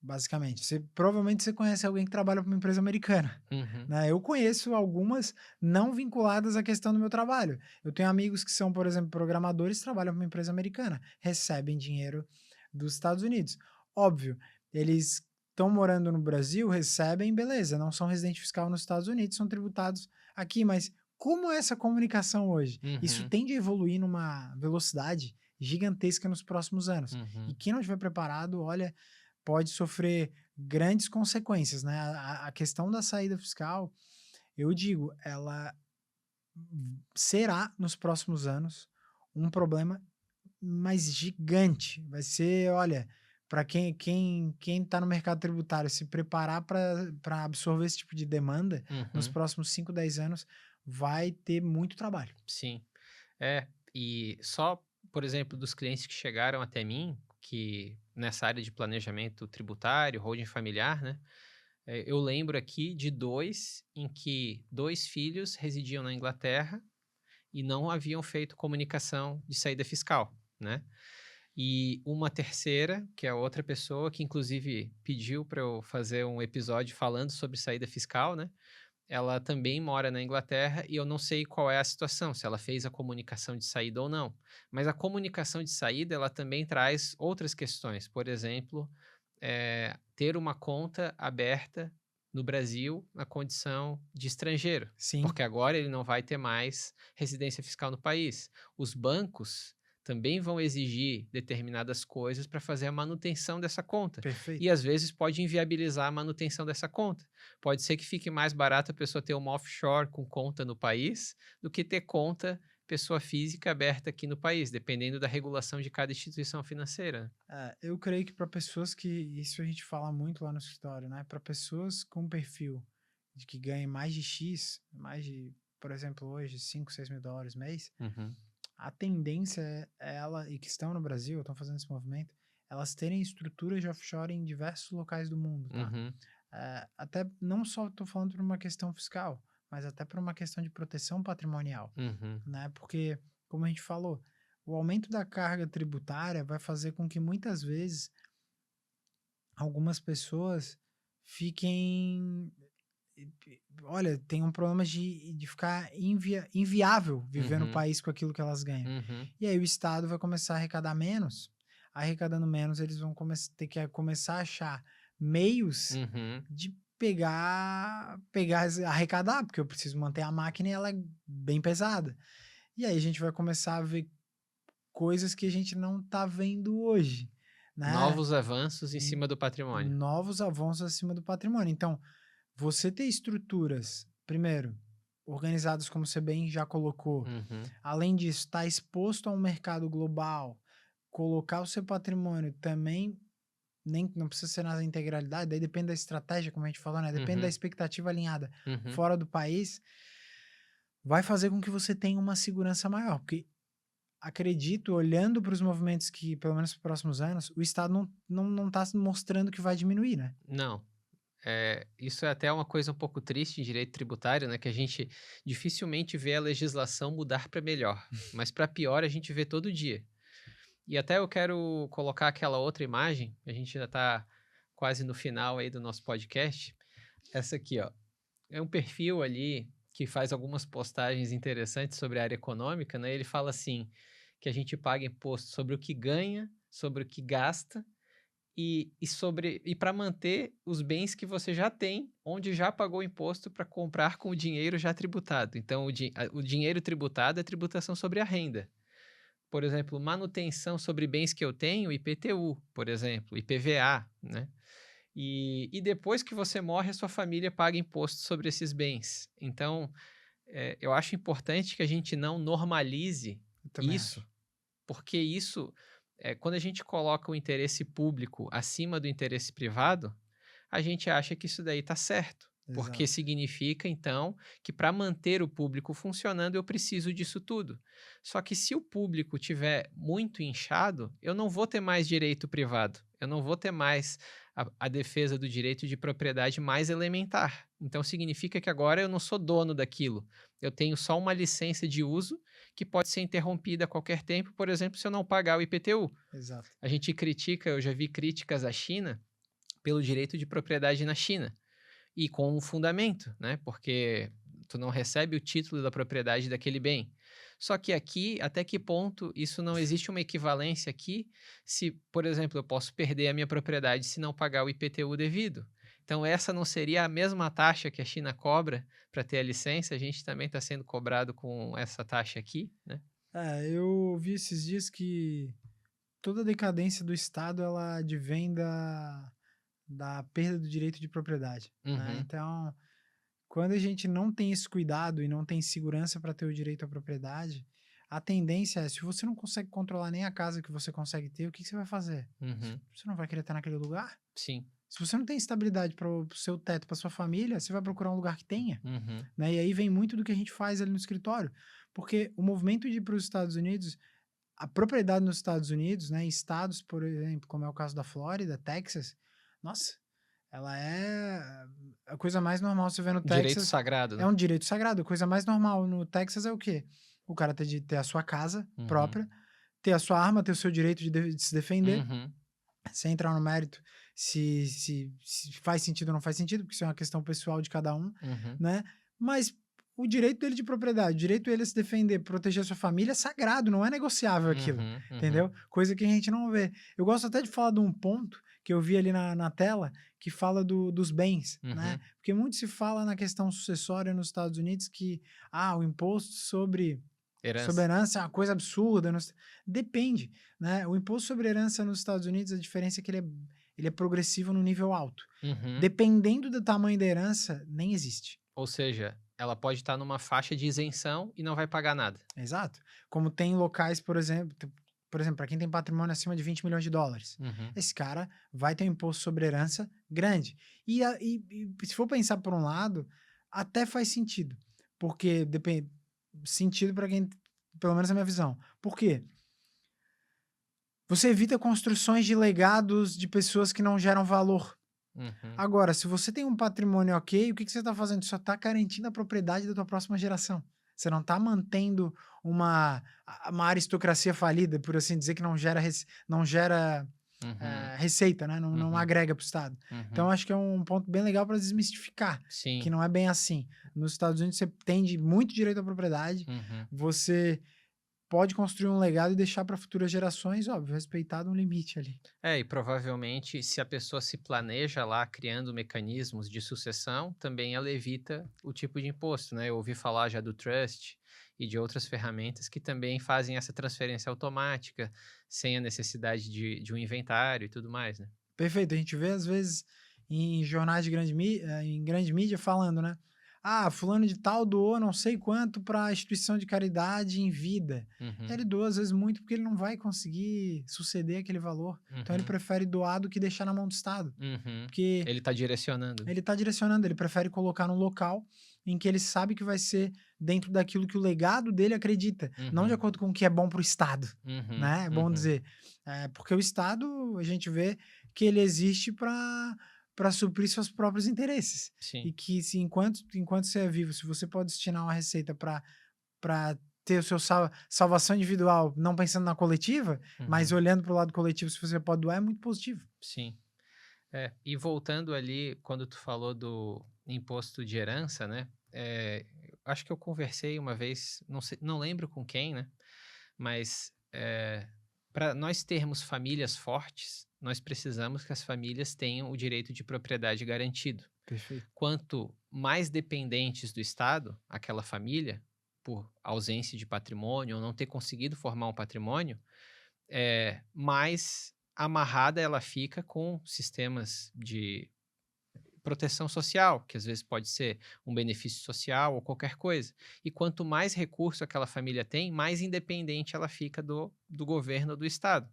Basicamente, provavelmente você conhece alguém que trabalha para uma empresa americana, uhum, né? Eu conheço algumas não vinculadas à questão do meu trabalho. Eu tenho amigos que são, por exemplo, programadores, trabalham para uma empresa americana, recebem dinheiro dos Estados Unidos. Óbvio, eles estão morando no Brasil recebem, beleza, não são residente fiscal nos Estados Unidos, são tributados aqui, mas como é essa comunicação hoje? Isso Uhum, tende a evoluir numa velocidade gigantesca nos próximos anos. E uhum. quem não estiver preparado, olha, pode sofrer grandes consequências, né? A questão da saída fiscal, eu digo, ela será nos próximos anos um problema mais gigante. Vai ser, olha, para quem está no mercado tributário se preparar para absorver esse tipo de demanda nos Uhum, próximos 5, 10 anos, vai ter muito trabalho. sim. E só, por exemplo, dos clientes que chegaram até mim, que nessa área de planejamento tributário, holding familiar, né? Eu lembro aqui de 2 em que 2 filhos residiam na Inglaterra e não haviam feito comunicação de saída fiscal, né? E uma terceira, que é outra pessoa que inclusive pediu para eu fazer um episódio falando sobre saída fiscal, né? Ela também mora na Inglaterra e eu não sei qual é a situação, se ela fez a comunicação de saída ou não. Mas a comunicação de saída, ela também traz outras questões. Por exemplo, ter uma conta aberta no Brasil na condição de estrangeiro, Sim, porque agora ele não vai ter mais residência fiscal no país. Os bancos também vão exigir determinadas coisas para fazer a manutenção dessa conta. E perfeito. às vezes pode inviabilizar a manutenção dessa conta. Pode ser que fique mais barato a pessoa ter uma offshore com conta no país do que ter conta pessoa física aberta aqui no país, dependendo da regulação de cada instituição financeira. Eu creio que para pessoas que, isso a gente fala muito lá no escritório, né? Para pessoas com perfil de que ganhem mais de X, mais de, por exemplo, hoje, 5, 6 mil dólares mês, Uhum, a tendência é ela, e que estão no Brasil, estão fazendo esse movimento, elas terem estruturas de offshore em diversos locais do mundo, tá? uhum, Até não só estou falando por uma questão fiscal, mas até por uma questão de proteção patrimonial, uhum, né? Porque, como a gente falou, o aumento da carga tributária vai fazer com que muitas vezes algumas pessoas fiquem. Olha, tem um problema de ficar inviável viver no uhum, país com aquilo que elas ganham. uhum, E aí o Estado vai começar a arrecadar menos. Arrecadando menos, eles vão ter que começar a achar meios uhum. de arrecadar, porque eu preciso manter a máquina e ela é bem pesada. E aí a gente vai começar a ver coisas que a gente não está vendo hoje, né? Novos avanços em N- cima do patrimônio. Novos avanços acima do patrimônio. Então, você ter estruturas, primeiro, organizadas como você bem já colocou, Uhum, além disso, estar exposto a um mercado global, colocar o seu patrimônio também, nem não precisa ser na integralidade, daí depende da estratégia, como a gente falou, né? Depende da uhum, expectativa alinhada uhum. fora do país, vai fazer com que você tenha uma segurança maior, porque acredito, olhando para os movimentos que, pelo menos nos próximos anos, o Estado não está mostrando que vai diminuir, né? Não, isso é até uma coisa um pouco triste em direito tributário, né, que a gente dificilmente vê a legislação mudar para melhor, mas para pior a gente vê todo dia. E até eu quero colocar aquela outra imagem, a gente já está quase no final aí do nosso podcast. Essa aqui, ó, é um perfil ali que faz algumas postagens interessantes sobre a área econômica, né? Ele fala assim, que a gente paga imposto sobre o que ganha, sobre o que gasta e para manter os bens que você já tem, onde já pagou imposto para comprar com o dinheiro já tributado. Então, o dinheiro tributado é tributação sobre a renda. Por exemplo, manutenção sobre bens que eu tenho, IPTU, por exemplo, IPVA, né? E depois que você morre, a sua família paga imposto sobre esses bens. Então, eu acho importante que a gente não normalize Eu também isso, acho. porque isso, quando a gente coloca o interesse público acima do interesse privado, a gente acha que isso daí está certo. Porque Exato. significa, então, que para manter o público funcionando, eu preciso disso tudo. Só que se o público tiver muito inchado, eu não vou ter mais direito privado. Eu não vou ter mais a defesa do direito de propriedade mais elementar. Então, significa que agora eu não sou dono daquilo. Eu tenho só uma licença de uso que pode ser interrompida a qualquer tempo, por exemplo, se eu não pagar o IPTU. Exato. A gente critica, eu já vi críticas à China pelo direito de propriedade na China. E com um fundamento, né? Porque tu não recebe o título da propriedade daquele bem. Só que aqui, até que ponto isso não existe uma equivalência aqui, se, por exemplo, eu posso perder a minha propriedade se não pagar o IPTU devido. Então, essa não seria a mesma taxa que a China cobra para ter a licença, a gente também está sendo cobrado com essa taxa aqui, né? Eu vi esses dias que toda a decadência do Estado, ela advém da perda do direito de propriedade, né? Uhum, Então, quando a gente não tem esse cuidado e não tem segurança para ter o direito à propriedade, a tendência é, se você não consegue controlar nem a casa que você consegue ter, o que que você vai fazer? uhum, Você não vai querer estar naquele lugar? sim, Se você não tem estabilidade para o seu teto, para sua família, você vai procurar um lugar que tenha, uhum, né? E aí vem muito do que a gente faz ali no escritório, porque o movimento de ir para os Estados Unidos, a propriedade nos Estados Unidos, né, em estados, por exemplo, como é o caso da Flórida, Texas, nossa, ela é a coisa mais normal. Você vê no direito Texas, sagrado, é né? um direito sagrado. A coisa mais normal no Texas é o quê? O cara ter de ter a sua casa Uhum, própria, ter a sua arma, ter o seu direito de se defender, uhum, sem entrar no mérito se faz sentido ou não faz sentido, porque isso é uma questão pessoal de cada um, uhum, né? Mas o direito dele de propriedade, o direito dele a se defender, proteger a sua família é sagrado, não é negociável aquilo, uhum, uhum, entendeu? Coisa que a gente não vê. Eu gosto até de falar de um ponto que eu vi ali na tela, que fala dos bens, né? uhum, Porque muito se fala na questão sucessória nos Estados Unidos que, o imposto sobre herança. herança é uma coisa absurda. Depende, né? O imposto sobre herança nos Estados Unidos, a diferença é que ele é progressivo no nível alto. Uhum. Dependendo do tamanho da herança, nem existe. Ou seja, ela pode estar numa faixa de isenção e não vai pagar nada. Exato. Como tem locais, por exemplo, para quem tem patrimônio acima de 20 milhões de dólares, Uhum, esse cara vai ter um imposto sobre herança grande. E se for pensar por um lado, até faz sentido. Porque depende. Sentido para quem, pelo menos na minha visão. Por quê? Você evita construções de legados de pessoas que não geram valor. uhum, Agora, se você tem um patrimônio ok, o que você está fazendo? Você só está garantindo a propriedade da tua próxima geração. Você não está mantendo uma aristocracia falida, por assim dizer, que não gera uhum, receita, né? Não uhum, agrega para o Estado. uhum. Então, acho que é um ponto bem legal para desmistificar, que Sim. não é bem assim. Nos Estados Unidos, você tem muito direito à propriedade, Uhum. você pode construir um legado e deixar para futuras gerações, óbvio, respeitado um limite ali. E provavelmente, se a pessoa se planeja lá criando mecanismos de sucessão, também ela evita o tipo de imposto, né? Eu ouvi falar já do trust e de outras ferramentas que também fazem essa transferência automática, sem a necessidade de um inventário e tudo mais, né? Perfeito. A gente vê, às vezes, em jornais de em grande mídia falando, né? Fulano de tal doou não sei quanto para a instituição de caridade em vida. Uhum, Ele doa, às vezes, muito porque ele não vai conseguir suceder aquele valor. Então, ele uhum, prefere doar do que deixar na mão do Estado. uhum. Porque Ele está direcionando, né? ele está direcionando, ele prefere colocar num local em que ele sabe que vai ser dentro daquilo que o legado dele acredita, não de Uhum, acordo com o que é bom para o Estado, uhum, né? É bom uhum. dizer. Porque o Estado, a gente vê que ele existe para suprir seus próprios interesses. E Sim. que se enquanto você é vivo, se você pode destinar uma receita para ter o seu salvação individual, não pensando na coletiva, mas Uhum, olhando para o lado coletivo, se você pode doar, é muito positivo. sim. E voltando ali, quando tu falou do imposto de herança, né? Acho que eu conversei uma vez, não sei, não lembro com quem, né? Mas para nós termos famílias fortes, nós precisamos que as famílias tenham o direito de propriedade garantido. Perfeito. Quanto mais dependentes do Estado, aquela família, por ausência de patrimônio ou não ter conseguido formar um patrimônio, mais amarrada ela fica com sistemas de proteção social, que às vezes pode ser um benefício social ou qualquer coisa. E quanto mais recurso aquela família tem, mais independente ela fica do governo ou do Estado.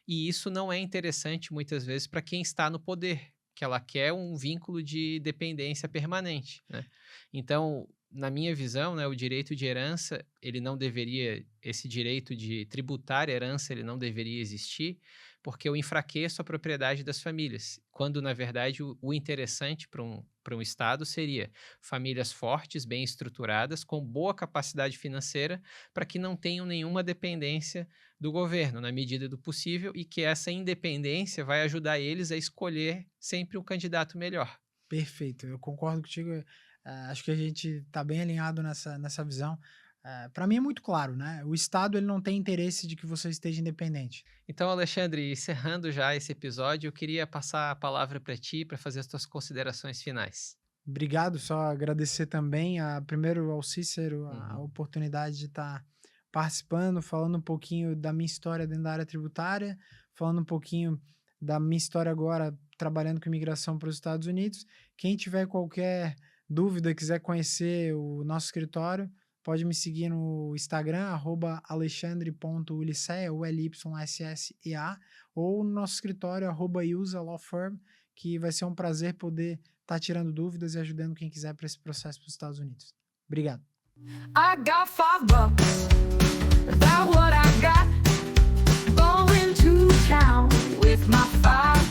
E isso não é interessante muitas vezes para quem está no poder, que ela quer um vínculo de dependência permanente, né? Então, na minha visão, né, o direito de herança, ele não deveria, esse direito de tributar herança, ele não deveria existir, porque eu enfraqueço a propriedade das famílias, quando, na verdade, o interessante para um Estado seria famílias fortes, bem estruturadas, com boa capacidade financeira, para que não tenham nenhuma dependência do governo, na medida do possível, e que essa independência vai ajudar eles a escolher sempre um candidato melhor. Perfeito, eu concordo contigo. Acho que a gente está bem alinhado nessa visão. Para mim é muito claro, né? O Estado ele não tem interesse de que você esteja independente. Então, Alexandre, encerrando já esse episódio, eu queria passar a palavra para ti para fazer as tuas considerações finais. Obrigado, só agradecer também primeiro ao Cícero a Uhum. oportunidade de estar participando, falando um pouquinho da minha história dentro da área tributária, falando um pouquinho da minha história agora trabalhando com imigração para os Estados Unidos. Quem tiver qualquer dúvida, quiser conhecer o nosso escritório, pode me seguir no Instagram, @alexandre.ulyssea, ULYSSEA, ou no nosso escritório, @iusa.lawfirm, que vai ser um prazer poder estar tirando dúvidas e ajudando quem quiser para esse processo para os Estados Unidos. Obrigado. I got $5. That's what I got. Going to town with my $5.